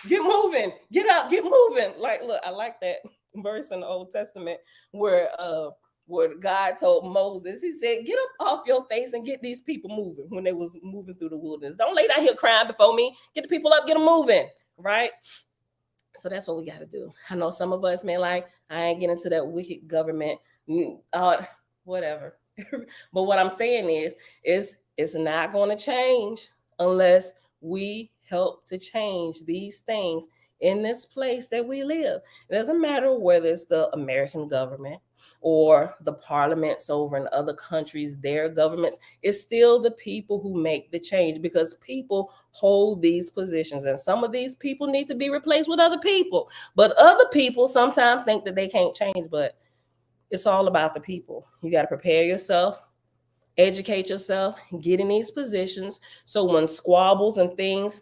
Get moving, get up, get moving. Like, look, I like that verse in the Old Testament where God told Moses, he said, get up off your face and get these people moving when they was moving through the wilderness. Don't lay down here crying before me. Get the people up, get them moving, right? So that's what we got to do. I know some of us, man, like, I ain't getting into that wicked government, whatever. But what I'm saying is it's not going to change unless we help to change these things in this place that we live. It doesn't matter whether it's the American government or the parliaments over in other countries, their governments. It's still the people who make the change, because people hold these positions, and some of these people need to be replaced with other people. But other people sometimes think that they can't change, but it's all about the people. You got to prepare yourself, educate yourself, get in these positions, so when squabbles and things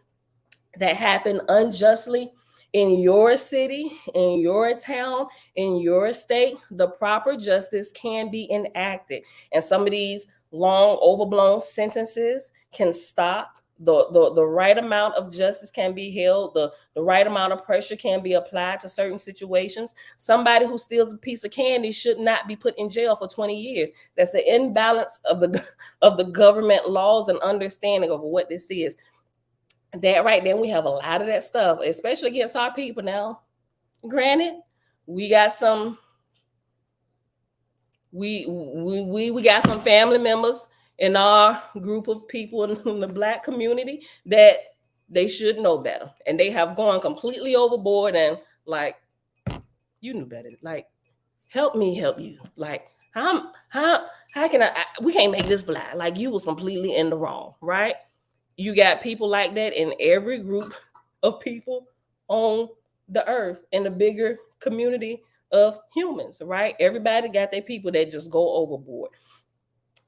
that happen unjustly in your city, in your town, in your state, the proper justice can be enacted. And some of these long, overblown sentences can stop. The right amount of justice can be held. The right amount of pressure can be applied to certain situations. Somebody who steals a piece of candy should not be put in jail for 20 years. That's an imbalance of the government laws and understanding of what this is. That right then, we have a lot of that stuff, especially against our people now. Granted, we got some we got some family members in our group of people in the Black community that they should know better, and they have gone completely overboard and like, you knew better. Like, help me help you. Like, how how can we can't make this fly. Like, you was completely in the wrong, right? You got people like that in every group of people on the earth, in the bigger community of humans, right? Everybody got their people that just go overboard.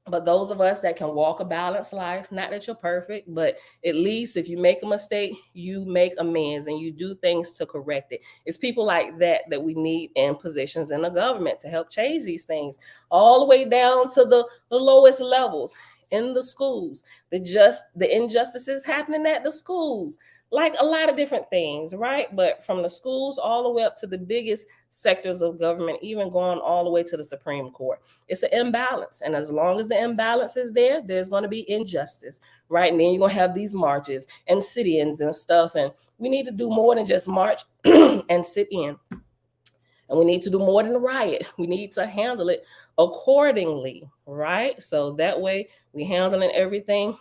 But those of us that can walk a balanced life, not that you're perfect, but at least if you make a mistake, you make amends and you do things to correct it. It's people like that we need in positions in the government to help change these things, all the way down to the lowest levels in the schools, the injustices happening at the schools, like a lot of different things, right? But from the schools all the way up to the biggest sectors of government, even going all the way to the Supreme Court, it's an imbalance. And as long as the imbalance is there, there's going to be injustice, right? And then you're going to have these marches and sit-ins and stuff. And we need to do more than just march and sit in. And we need to do more than a riot. We need to handle it accordingly, right? So that way we handling everything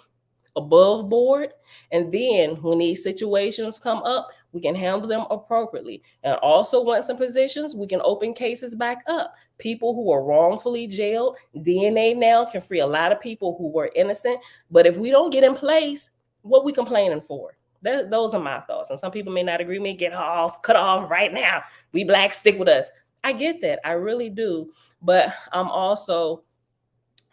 above board, and then when these situations come up, we can handle them appropriately. And also, once in positions, we can open cases back up. People who are wrongfully jailed, DNA now can free a lot of people who were innocent. But if we don't get in place, what we complaining for? Those are my thoughts. And some people may not agree with me. Get off, cut off right now. We black, stick with us. I get that. I really do. But I'm also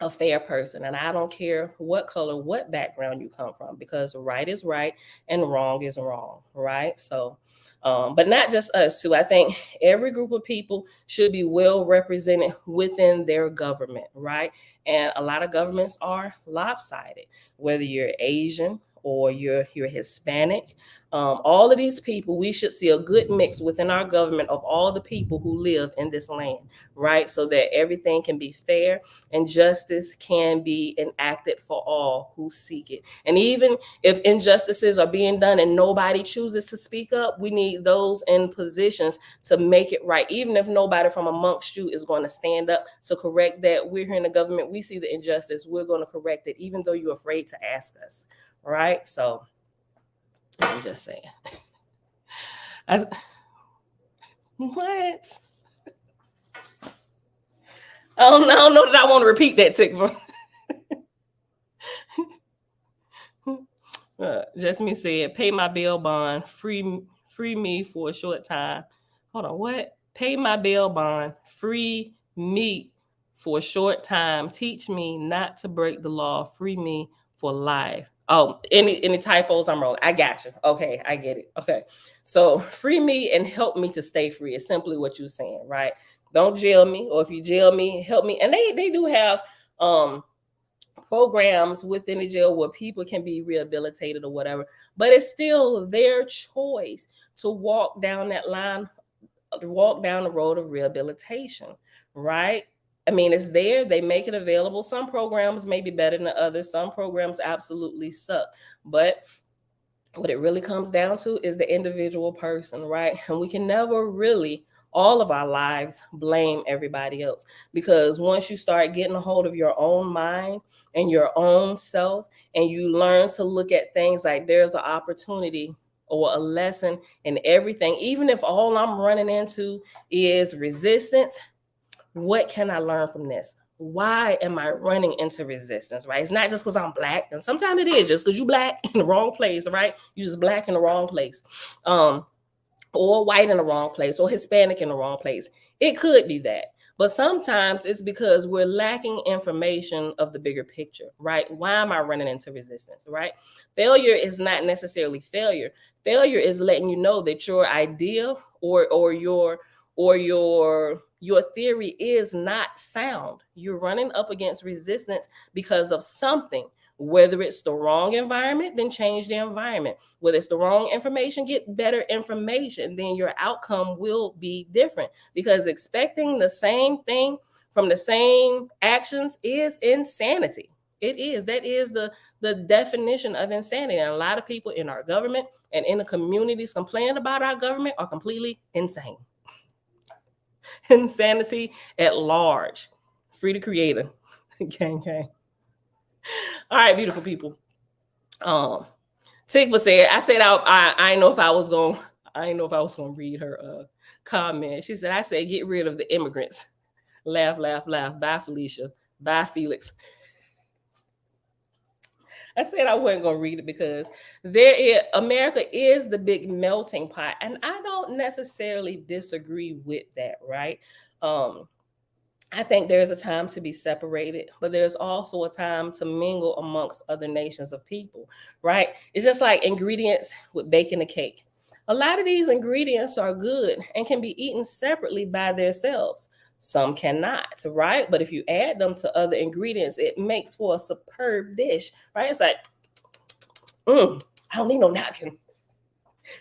a fair person, and I don't care what color, what background you come from, because right is right and wrong is wrong, right? So but not just us too. I think every group of people should be well represented within their government, right? And a lot of governments are lopsided, whether you're Asian or you're Hispanic. All of these people, we should see a good mix within our government of all the people who live in this land, right? So that everything can be fair and justice can be enacted for all who seek it. And even if injustices are being done and nobody chooses to speak up, we need those in positions to make it right. Even if nobody from amongst you is going to stand up to correct that, we're here in the government, we see the injustice, we're going to correct it, even though you're afraid to ask us, right? So I'm just saying. What? I don't know that I want to repeat that, Tickver. Jasmine said, pay my bail bond, free me for a short time. Hold on, what? Pay my bail bond, free me for a short time. Teach me not to break the law. Free me for life. Oh, any typos? I'm wrong. I got you. Okay, I get it. Okay, so free me and help me to stay free is simply what you're saying, right? Don't jail me, or if you jail me, help me. And they do have programs within the jail where people can be rehabilitated or whatever, but it's still their choice to walk down that line, walk down the road of rehabilitation, right? I mean, it's there. They make it available. Some programs may be better than others. Some programs absolutely suck. But what it really comes down to is the individual person, right? And we can never really, all of our lives, blame everybody else, because once you start getting a hold of your own mind and your own self, and you learn to look at things like there's an opportunity or a lesson in everything, even if all I'm running into is resistance, what can I learn from this? Why am I running into resistance, right? It's not just because I'm black. And sometimes it is just because you black in the wrong place, right? You just black in the wrong place. Or white in the wrong place, or Hispanic in the wrong place. It could be that. But sometimes it's because we're lacking information of the bigger picture, right? Why am I running into resistance, right? Failure is not necessarily failure. Failure is letting you know that your idea or your theory is not sound. You're running up against resistance because of something. Whether it's the wrong environment, then change the environment. Whether it's the wrong information, get better information. Then your outcome will be different, because expecting the same thing from the same actions is insanity. It is. That is the definition of insanity. And a lot of people in our government and in the communities complaining about our government are completely insane. Insanity at large. Free the creator. Gang. All right, beautiful people. Tigva said, I said I didn't know if I was gonna read her comment. She said, I said, get rid of the immigrants. Laugh. Bye, Felicia. Bye, Felix. I said I wasn't going to read it because America is the big melting pot. And I don't necessarily disagree with that, right? I think there's a time to be separated, but there's also a time to mingle amongst other nations of people, right? It's just like ingredients with baking a cake. A lot of these ingredients are good and can be eaten separately by themselves. Some cannot, right? But if you add them to other ingredients, it makes for a superb dish, right? It's like, I don't need no napkin,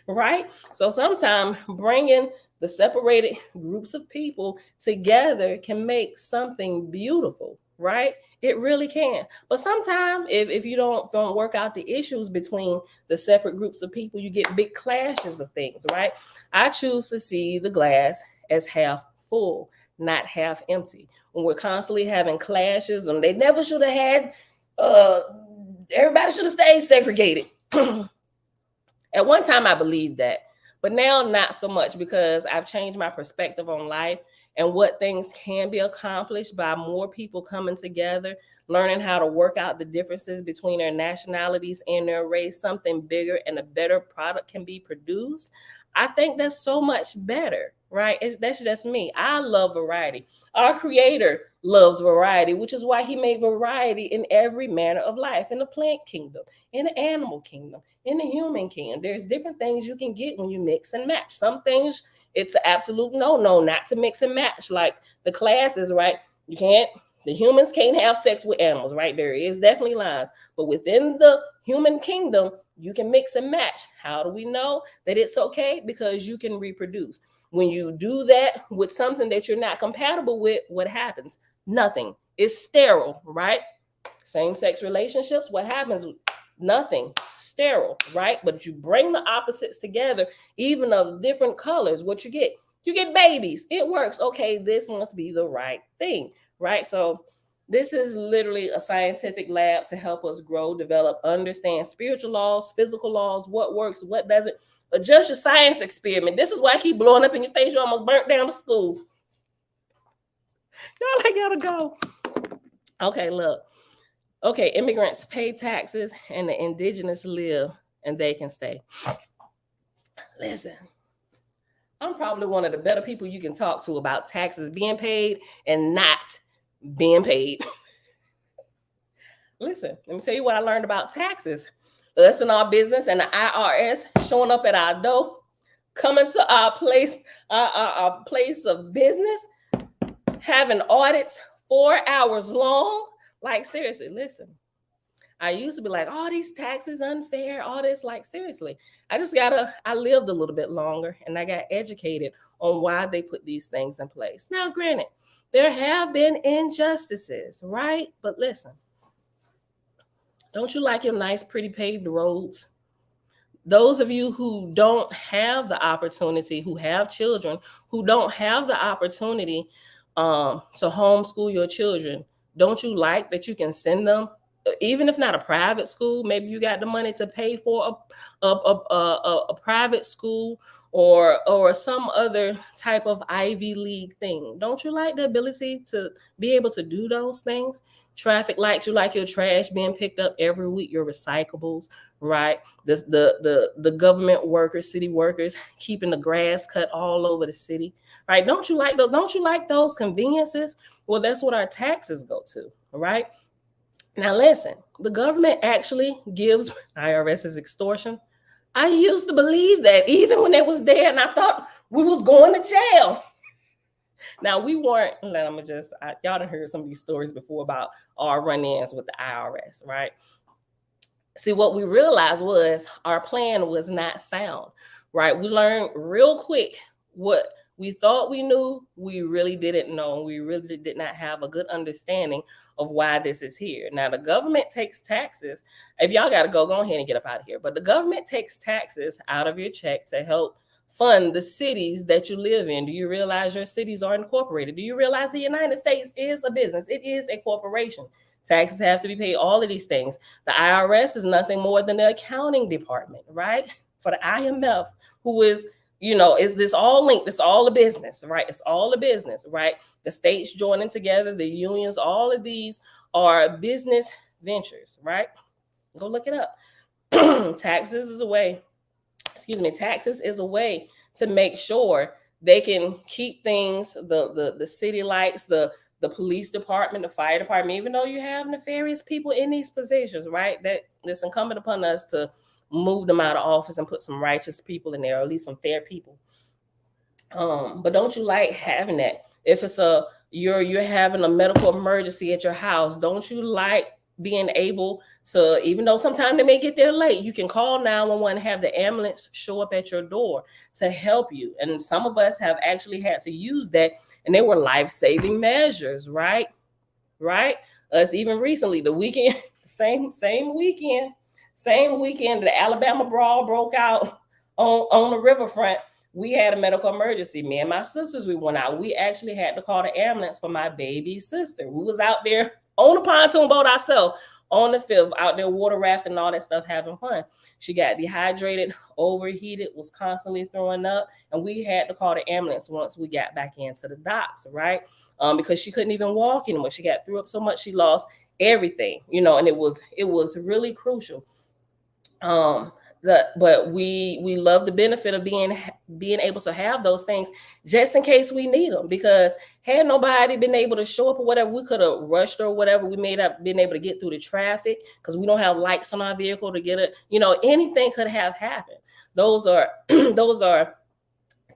right? So sometimes bringing the separated groups of people together can make something beautiful, right? It really can. But sometimes if you don't work out the issues between the separate groups of people, you get big clashes of things, right? I choose to see the glass as half full, not half empty. When we're constantly having clashes, and they never should have had, everybody should have stayed segregated. At one time, I believed that, but now not so much because I've changed my perspective on life and what things can be accomplished by more people coming together, learning how to work out the differences between their nationalities and their race. Something bigger and a better product can be produced. I think that's so much better, right? That's just me. I love variety. Our creator loves variety, which is why he made variety in every manner of life, in the plant kingdom, in the animal kingdom, in the human kingdom. There's different things you can get when you mix and match. Some things it's an absolute no not to mix and match, like the classes, right? The humans can't have sex with animals, right? There is definitely lines, but within the human kingdom, you can mix and match. How do we know that it's okay? Because you can reproduce. When you do that with something that you're not compatible with, what happens? Nothing. It's sterile, right? Same-sex relationships, what happens? Nothing. Sterile, right? But you bring the opposites together, even of different colors, what you get? You get babies. It works. Okay, this must be the right thing, right? So this is literally a scientific lab to help us grow, develop, understand spiritual laws, physical laws, what works, what doesn't. Adjust your science experiment. This is why I keep blowing up in your face. You almost burnt down the school. Y'all, I gotta go. Okay, look. Okay, immigrants pay taxes and the indigenous live and they can stay. Listen, I'm probably one of the better people you can talk to about taxes being paid and not being paid. Listen, let me tell you what I learned about taxes. Us and our business and the IRS showing up at our door, coming to our place of business, having audits 4 hours long. Like, seriously, listen. I used to be like, all these taxes unfair, all this. Like, seriously, I lived a little bit longer and I got educated on why they put these things in place. Now, granted, there have been injustices, right? But listen, don't you like your nice, pretty paved roads? Those of you who don't have the opportunity, who have children, who don't have the opportunity to homeschool your children, don't you like that you can send them, even if not a private school? Maybe you got the money to pay for a private school or some other type of Ivy League thing. Don't you like the ability to be able to do those things? Traffic lights, you like your trash being picked up every week, your recyclables, right? The government workers, city workers, keeping the grass cut all over the city, right? Don't you like those? Don't you like those conveniences? Well, that's what our taxes go to, right? Now, listen, the government actually gives IRS's extortion. I used to believe that even when it was there, and I thought we was going to jail. Now, we weren't. Y'all done heard some of these stories before about our run-ins with the IRS, right? See, what we realized was our plan was not sound, right? We learned real quick what we thought we knew, we really didn't know. We really did not have a good understanding of why this is here. Now, the government takes taxes. If y'all got to go ahead and get up out of here. But the government takes taxes out of your check to help fund the cities that you live in. Do you realize your cities are incorporated? Do you realize the United States is a business? It is a corporation. Taxes have to be paid, all of these things. The IRS is nothing more than the accounting department, right? For the IMF, who is is this all linked? It's all a business, right? It's all a business, right? The states joining together, the unions, all of these are business ventures, right? Go look it up. Taxes is a way to make sure they can keep things, the city lights, the police department, the fire department, even though you have nefarious people in these positions, right? That's incumbent upon us to move them out of office and put some righteous people in there, or at least some fair people. But don't you like having that? If it's you're having a medical emergency at your house, don't you like being able to, even though sometimes they may get there late, you can call 911 and have the ambulance show up at your door to help you. And some of us have actually had to use that, and they were life-saving measures, right? Us even recently, the weekend, same weekend, the Alabama brawl broke out on the riverfront. We had a medical emergency. Me and my sisters, we went out. We actually had to call the ambulance for my baby sister. We was out there on the pontoon boat ourselves, on the 5th, out there water rafting and all that stuff, having fun. She got dehydrated, overheated, was constantly throwing up, and we had to call the ambulance once we got back into the docks, right? Because she couldn't even walk anymore. She got threw up so much she lost everything, and it was really crucial. But we love the benefit of being able to have those things just in case we need them, because had nobody been able to show up or whatever, we could have rushed or whatever. We may have been able to get through the traffic because we don't have lights on our vehicle to get it. Anything could have happened. Those are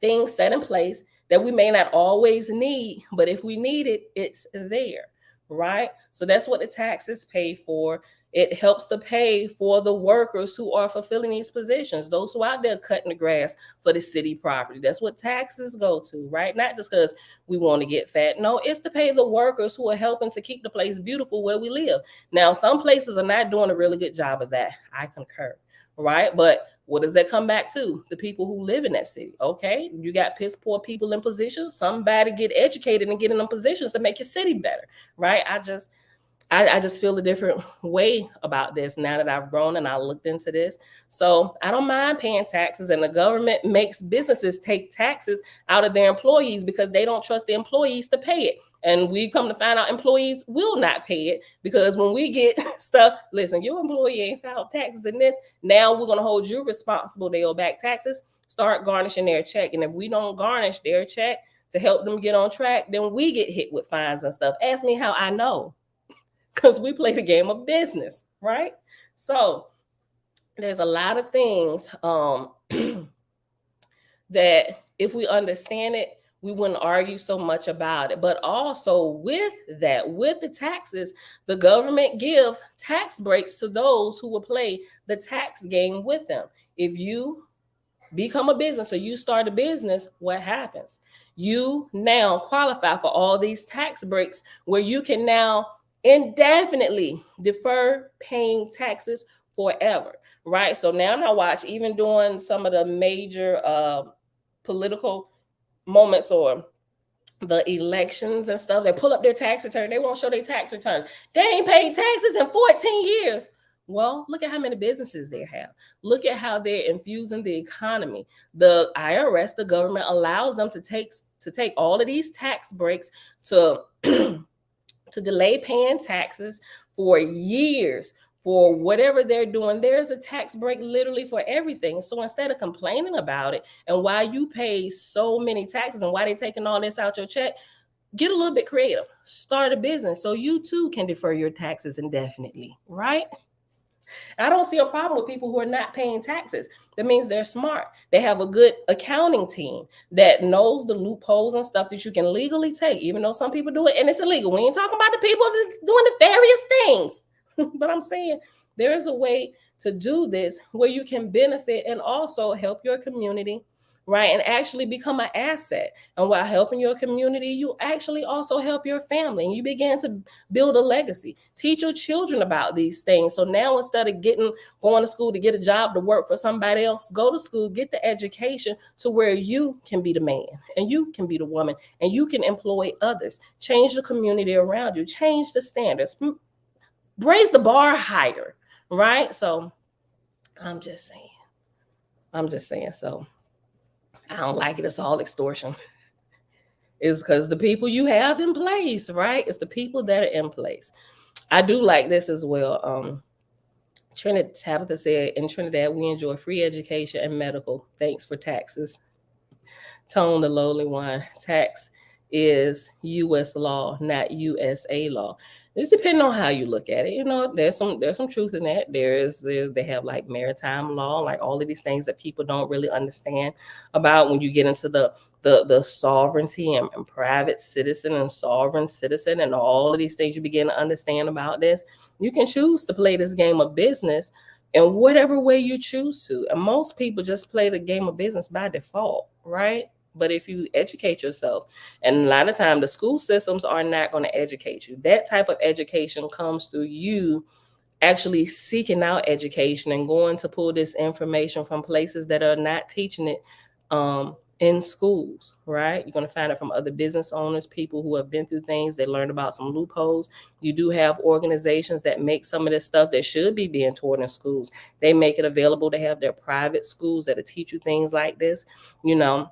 things set in place that we may not always need, but if we need it, it's there, right? So that's what the taxes pay for. It helps to pay for the workers who are fulfilling these positions, those who are out there cutting the grass for the city property. That's what taxes go to, right? Not just because we want to get fat. No, it's to pay the workers who are helping to keep the place beautiful where we live. Now, some places are not doing a really good job of that. I concur, right? But what does that come back to? The people who live in that city. Okay, you got piss poor people in positions. Somebody get educated and get in them positions to make your city better, right? I just feel a different way about this now that I've grown and I looked into this. So I don't mind paying taxes, and the government makes businesses take taxes out of their employees because they don't trust the employees to pay it. And we come to find out employees will not pay it, because when we get stuff, listen, your employee ain't filed taxes in this. Now we're going to hold you responsible. They owe back taxes. Start garnishing their check. And if we don't garnish their check to help them get on track, then we get hit with fines and stuff. Ask me how I know. Because we play the game of business, right? So there's a lot of things that if we understand it, we wouldn't argue so much about it. But also with the taxes, the government gives tax breaks to those who will play the tax game with them. If you become a business or you start a business, what happens? You now qualify for all these tax breaks where you can now indefinitely defer paying taxes forever, right? So now watch, even during some of the major political moments or the elections and stuff, they pull up their tax return. They won't show their tax returns. They ain't paid taxes in 14 years. Well, look at how many businesses they have. Look at how they're infusing the economy. The IRS, the government, allows them to take all of these tax breaks to to delay paying taxes for years for whatever they're doing. There's a tax break literally for everything. So instead of complaining about it and why you pay so many taxes and why they're taking all this out your check, get a little bit creative. Start a business so you too can defer your taxes indefinitely, right? I don't see a problem with people who are not paying taxes. That means they're smart. They have a good accounting team that knows the loopholes and stuff that you can legally take, even though some people do it and it's illegal. We ain't talking about the people doing the various things. But I'm saying there is a way to do this where you can benefit and also help your community, right? And actually become an asset. And while helping your community, you actually also help your family, and you begin to build a legacy. Teach your children about these things. So now instead of going to school to get a job to work for somebody else, go to school, get the education to where you can be the man and you can be the woman and you can employ others. Change the community around you, change the standards, raise the bar higher, right? So I'm just saying. So I don't like it. It's all extortion. It's because the people you have in place, right? It's the people that are in place. I do like this as well. Trinidad Tabitha said, in Trinidad, we enjoy free education and medical. Thanks for taxes. Tone, the lowly one. Tax is U.S. law, not USA law. It's depending on how you look at it. You know, there's some truth in that. They have like maritime law, like all of these things that people don't really understand about when you get into the sovereignty and private citizen and sovereign citizen and all of these things. You begin to understand about this. You can choose to play this game of business in whatever way you choose to. And most people just play the game of business by default, right? But if you educate yourself, and a lot of times the school systems are not going to educate you. That type of education comes through you actually seeking out education and going to pull this information from places that are not teaching it in schools, right? You're going to find it from other business owners, people who have been through things. They learned about some loopholes. You do have organizations that make some of this stuff that should be being taught in schools. They make it available to have their private schools that'll teach you things like this, you know.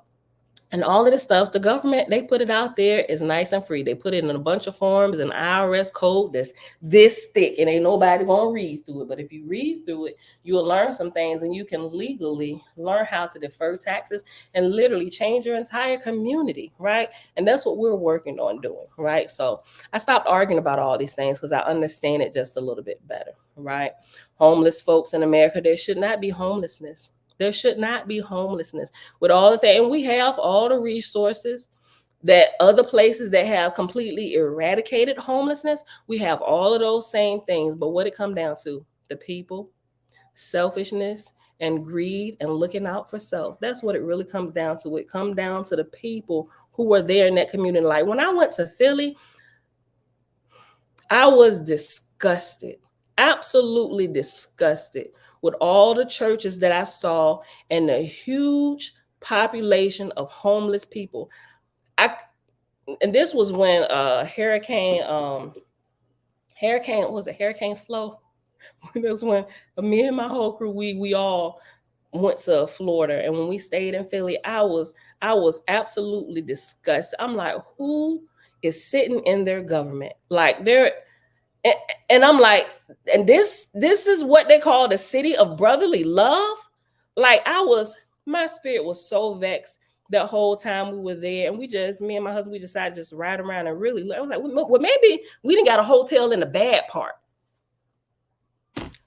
And all of this stuff, the government, they put it out there. It's nice and free. They put it in a bunch of forms, an IRS code that's this thick, and ain't nobody gonna read through it. But if you read through it, you'll learn some things, and you can legally learn how to defer taxes and literally change your entire community, right? And that's what we're working on doing, right? So I stopped arguing about all these things because I understand it just a little bit better, right? Homeless folks in America, there should not be homelessness. There should not be homelessness with all the things. And we have all the resources that other places that have completely eradicated homelessness, we have all of those same things. But what it come down to, the people, selfishness and greed and looking out for self. That's what it really comes down to. It comes down to the people who were there in that community. Like when I went to Philly, I was disgusted, absolutely disgusted with all the churches that I saw and the huge population of homeless people. And this was when Hurricane Flo. That's when me and my whole crew, we all went to Florida, and when we stayed in Philly, I was absolutely disgusted. I'm like, who is sitting in their government? Like they're and I'm like, and this is what they call the city of brotherly love. Like my spirit was so vexed that whole time we were there, and me and my husband, we decided to just ride around and really look. I was like, well, maybe we didn't got a hotel in the bad part.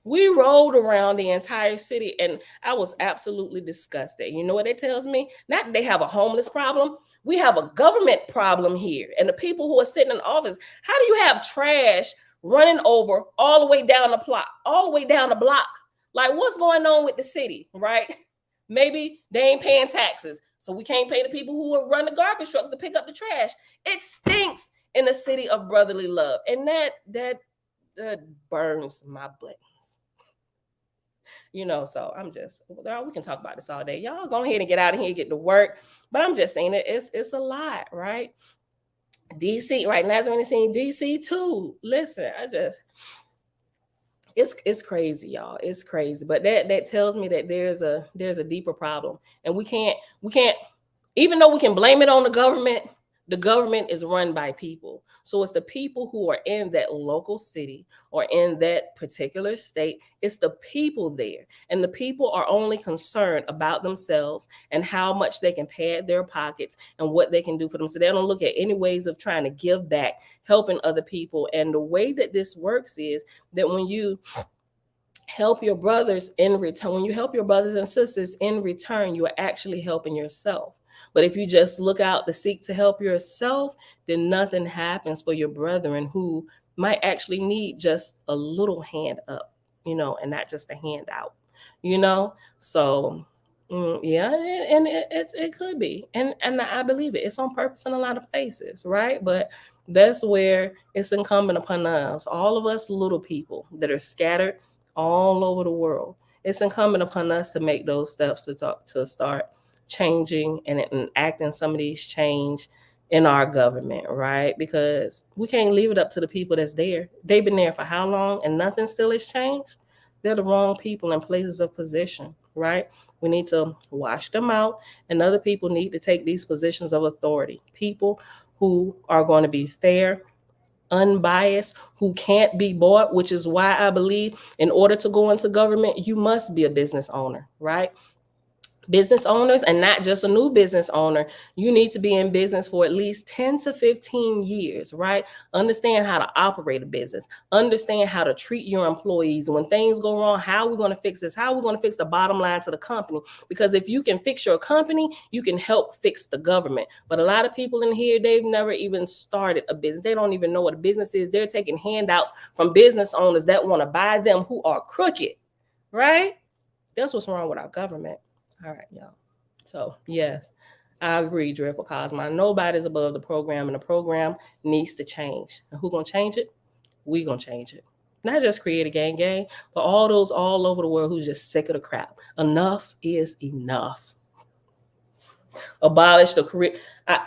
We rode around the entire city, and I was absolutely disgusted. You know what it tells me? Not that they have a homeless problem. We have a government problem here. And the people who are sitting in office, how do you have trash running over all the way down the block, Like, what's going on with the city, right? Maybe they ain't paying taxes, so we can't pay the people who run the garbage trucks to pick up the trash. It stinks in the city of brotherly love, and that burns my butt. You know, so I'm just, we can talk about this all day. Y'all go ahead and get out of here and get to work. But I'm just saying it's a lot, right? DC, right? Nazarene is saying DC too. Listen, it's crazy, y'all. It's crazy. But that tells me that there's a deeper problem. And we can't, even though we can blame it on the government is run by people. So it's the people who are in that local city or in that particular state. It's the people there. And the people are only concerned about themselves and how much they can pad their pockets and what they can do for them. So they don't look at any ways of trying to give back, helping other people. And the way that this works is that when you help your brothers in return, when you help your brothers and sisters in return, you are actually helping yourself. But if you just look out to seek to help yourself, then nothing happens for your brethren who might actually need just a little hand up, and not just a hand out, So, yeah, and it could be. And I believe it. It's on purpose in a lot of places, right? But that's where it's incumbent upon us, all of us little people that are scattered all over the world. It's incumbent upon us to make those steps to start changing and enacting some of these change in our government, right? Because we can't leave it up to the people that's there. They've been there for how long and nothing still has changed? They're the wrong people in places of position, right? We need to wash them out, and other people need to take these positions of authority. People who are going to be fair, unbiased, who can't be bought, which is why I believe in order to go into government, you must be a business owner, right? Business owners, and not just a new business owner, you need to be in business for at least 10 to 15 years, right? Understand how to operate a business, understand how to treat your employees. When things go wrong, how are we going to fix this? How are we going to fix the bottom line to the company? Because if you can fix your company, you can help fix the government. But a lot of people in here, they've never even started a business. They don't even know what a business is. They're taking handouts from business owners that want to buy them, who are crooked, right? That's what's wrong with our government. All right, y'all. So, yes, I agree, Dreadful Cosmo. Nobody's above the program, and the program needs to change. And who's going to change it? We going to change it. Not just create a gang, but all those all over the world who's just sick of the crap. Enough is enough. Abolish the career.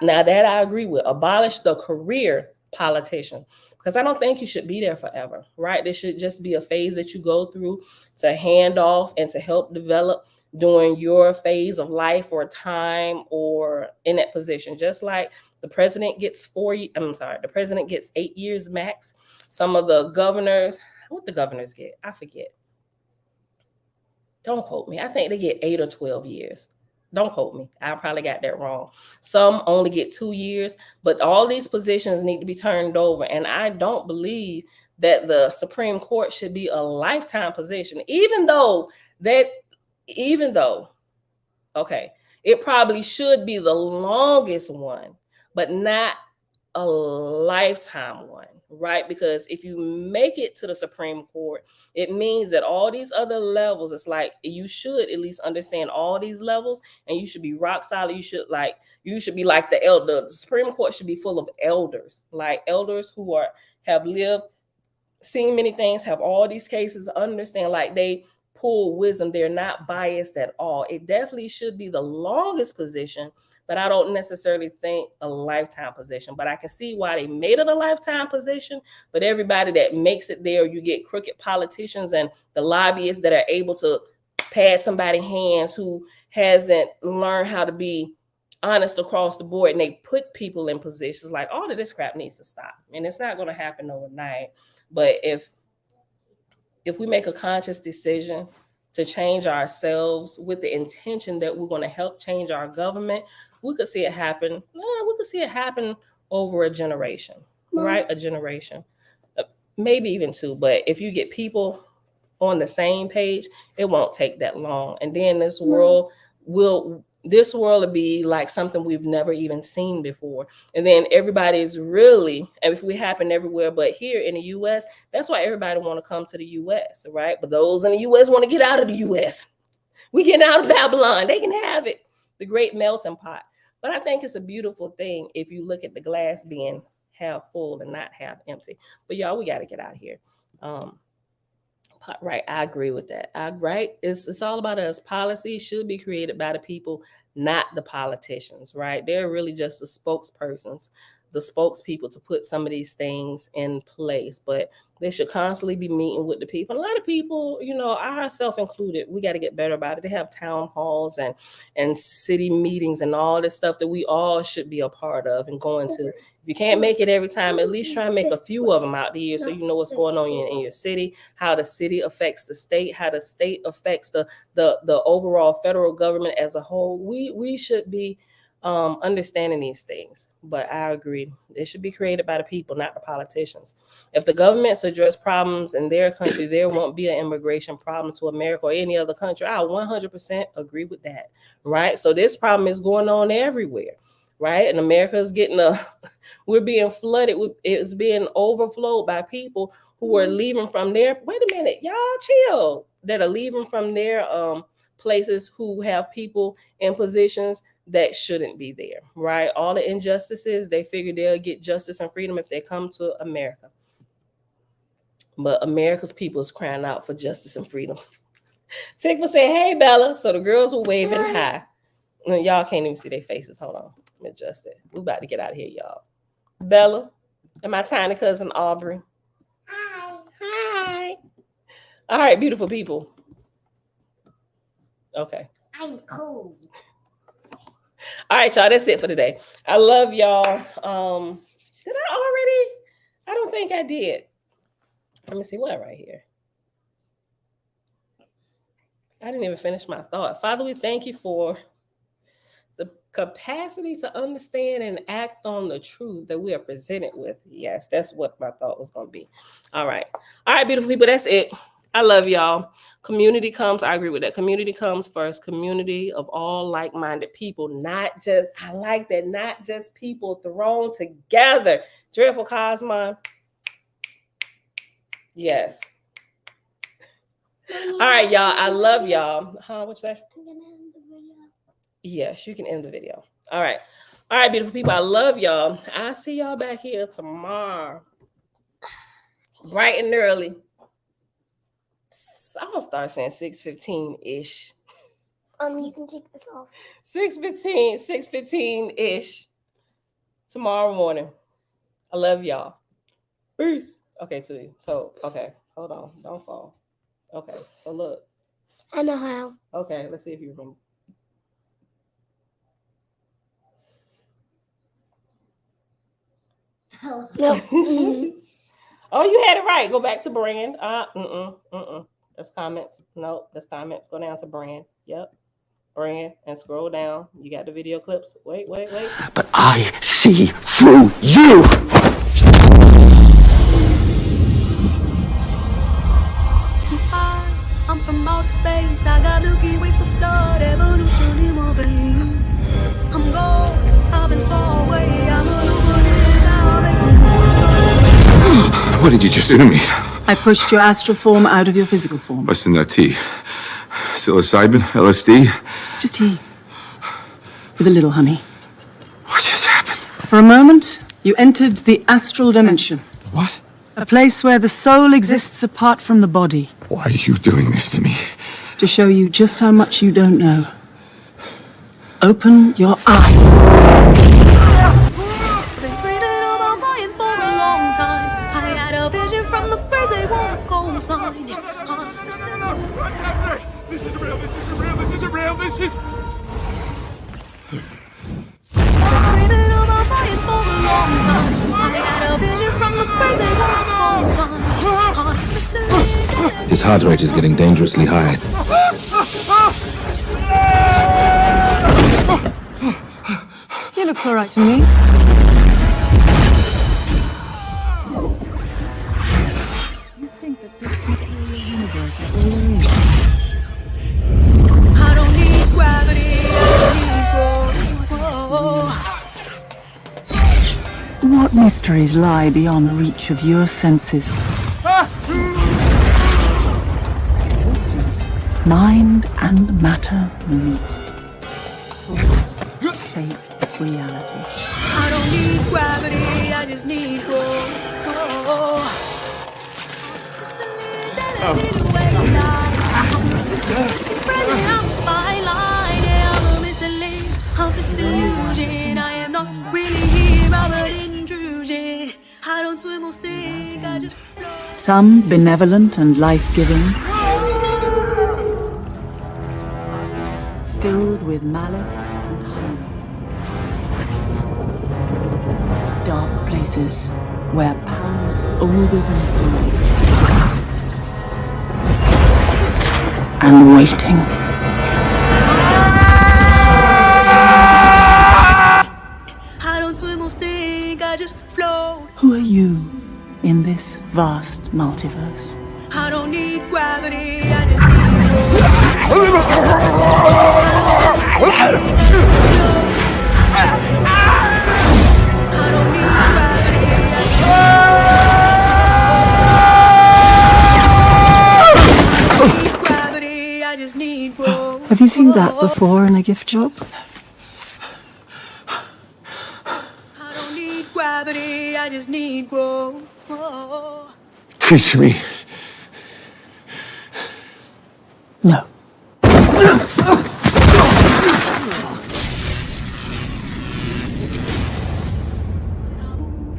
Now that I agree with. Abolish the career politician. Because I don't think you should be there forever, right? There should just be a phase that you go through to hand off and to help develop during your phase of life or time or in that position. Just like the president gets the president gets 8 years max. Some of the governors, what the governors get? I forget. Don't quote me. I think they get 8 or 12 years. Don't quote me. I probably got that wrong. Some only get 2 years, but all these positions need to be turned over. And I don't believe that the Supreme Court should be a lifetime position, even though, okay, it probably should be the longest one, but not a lifetime one, right? Because if you make it to the Supreme Court, it means that all these other levels, it's like you should at least understand all these levels, and you should be rock solid. You should be like the elder. The Supreme Court should be full of elders, like elders who have lived, seen many things, have all these cases, understand, like they pull wisdom. They're not biased at all. It definitely should be the longest position, but I don't necessarily think a lifetime position. But I can see why they made it a lifetime position. But everybody that makes it there, you get crooked politicians and the lobbyists that are able to pad somebody's hands who hasn't learned how to be honest across the board, and they put people in positions. Like, all of this crap needs to stop, and it's not going to happen overnight. But if we make a conscious decision to change ourselves with the intention that we're going to help change our government, we could see it happen. We could see it happen over a generation, right? A generation, maybe even 2. But if you get people on the same page, it won't take that long. And then this world will be like something we've never even seen before. And then everybody's really, and if we happen everywhere, but here in the U.S., that's why everybody want to come to the U.S., right? But those in the U.S. want to get out of the U.S. We getting out of Babylon. They can have it, the great melting pot. But I think it's a beautiful thing if you look at the glass being half full and not half empty. But y'all, we got to get out of here. Right, I agree with that. Right, it's all about us. Policy should be created by the people, not the politicians. Right, they're really just the spokespersons, the spokespeople to put some of these things in place. But they should constantly be meeting with the people. A lot of people, ourselves included, we got to get better about it. They have town halls and city meetings and all this stuff that we all should be a part of and going to. If you can't make it every time, at least try and make a few of them out the year, so you know what's going on in your city, how the city affects the state, how the state affects the overall federal government as a whole. We should be understanding these things. But I agree, it should be created by the people, not the politicians. If the governments address problems in their country, there won't be an immigration problem to America or any other country. I 100% agree with that, right? So this problem is going on everywhere, right? And America is we're being flooded with, it's being overflowed by people who are leaving from their, wait a minute, y'all chill, that are leaving from their places, who have people in positions that shouldn't be there, right? All the injustices, they figure they'll get justice and freedom if they come to America. But America's people is crying out for justice and freedom. Tick was saying, hey, Bella. So the girls were waving hi. And y'all can't even see their faces. Hold on. Let me adjust it. We're about to get out of here, y'all. Bella, and my tiny cousin Aubrey. Hi. Hi. All right, beautiful people. Okay. I'm cold. All right, y'all. That's it for today. I love y'all. Did I already? I don't think I did. Let me see what right here. I didn't even finish my thought. Father, we thank you for the capacity to understand and act on the truth that we are presented with. Yes, that's what my thought was going to be. All right, beautiful people. That's it. I love y'all. Community comes. I agree with that. Community comes first. Community of all like-minded people, not just. I like that. Not just people thrown together. Dreadful Cosmo. Yes. All right, y'all. I love y'all. What'd you say? I'm gonna end the video. Yes, you can end the video. All right, beautiful people. I love y'all. I'll see y'all back here tomorrow, bright and early. I'm gonna start saying 6:15-ish. You can take this off. 6:15-ish tomorrow morning. I love y'all. Peace. Okay, so okay, hold on, don't fall. Okay, so look. I know how. Okay, let's see if you remember. No. Oh, you had it right. Go back to brand. That's comments. No, that's comments. Go down to brand. Yep. Brand and scroll down. You got the video clips. Wait. But I see through you. I'm from outer space. I got Milky Way for blood. Evolution in my veins. I'm gold. I've been far away. I'm illuminated now. What did you just do to me? I pushed your astral form out of your physical form. What's in that tea? Psilocybin? LSD? It's just tea. With a little honey. What just happened? For a moment, you entered the astral dimension. What? A place where the soul exists apart from the body. Why are you doing this to me? To show you just how much you don't know. Open your eyes. Been dreaming about flying for a long time. I had a vision from the birds. They want a cold sign. What's happening? This isn't real. This isn't real. This isn't real. This is. Dreaming about flying for a long time. I had a vision from the birds. They want a cold sign. His heart rate is getting dangerously high. He looks all right to me. You think that this particular universe is all there is? I don't need gravity. I don't need What mysteries lie beyond the reach of your senses? Existence. Mind and matter meet. Thoughts shape reality. I don't need gravity, I just need growth. I am not really here, I'm an intrusion. I don't swim or sink, I just float. Some benevolent and life-giving, filled with malice and hunger. Dark places where powers older than time and waiting. I don't swim or sink, I just float. Who are you in this vast multiverse? I don't need gravity, I just need growth. I don't need gravity, I just need growth. Have you seen that before in a gift shop? I don't need gravity, I just need growth. Teach me. No.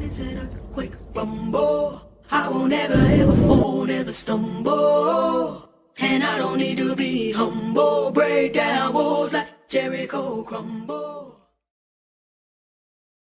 It's an earthquake rumble. I won't ever fall, never stumble. And I I don't need to be humble. Break down walls like Jericho crumble.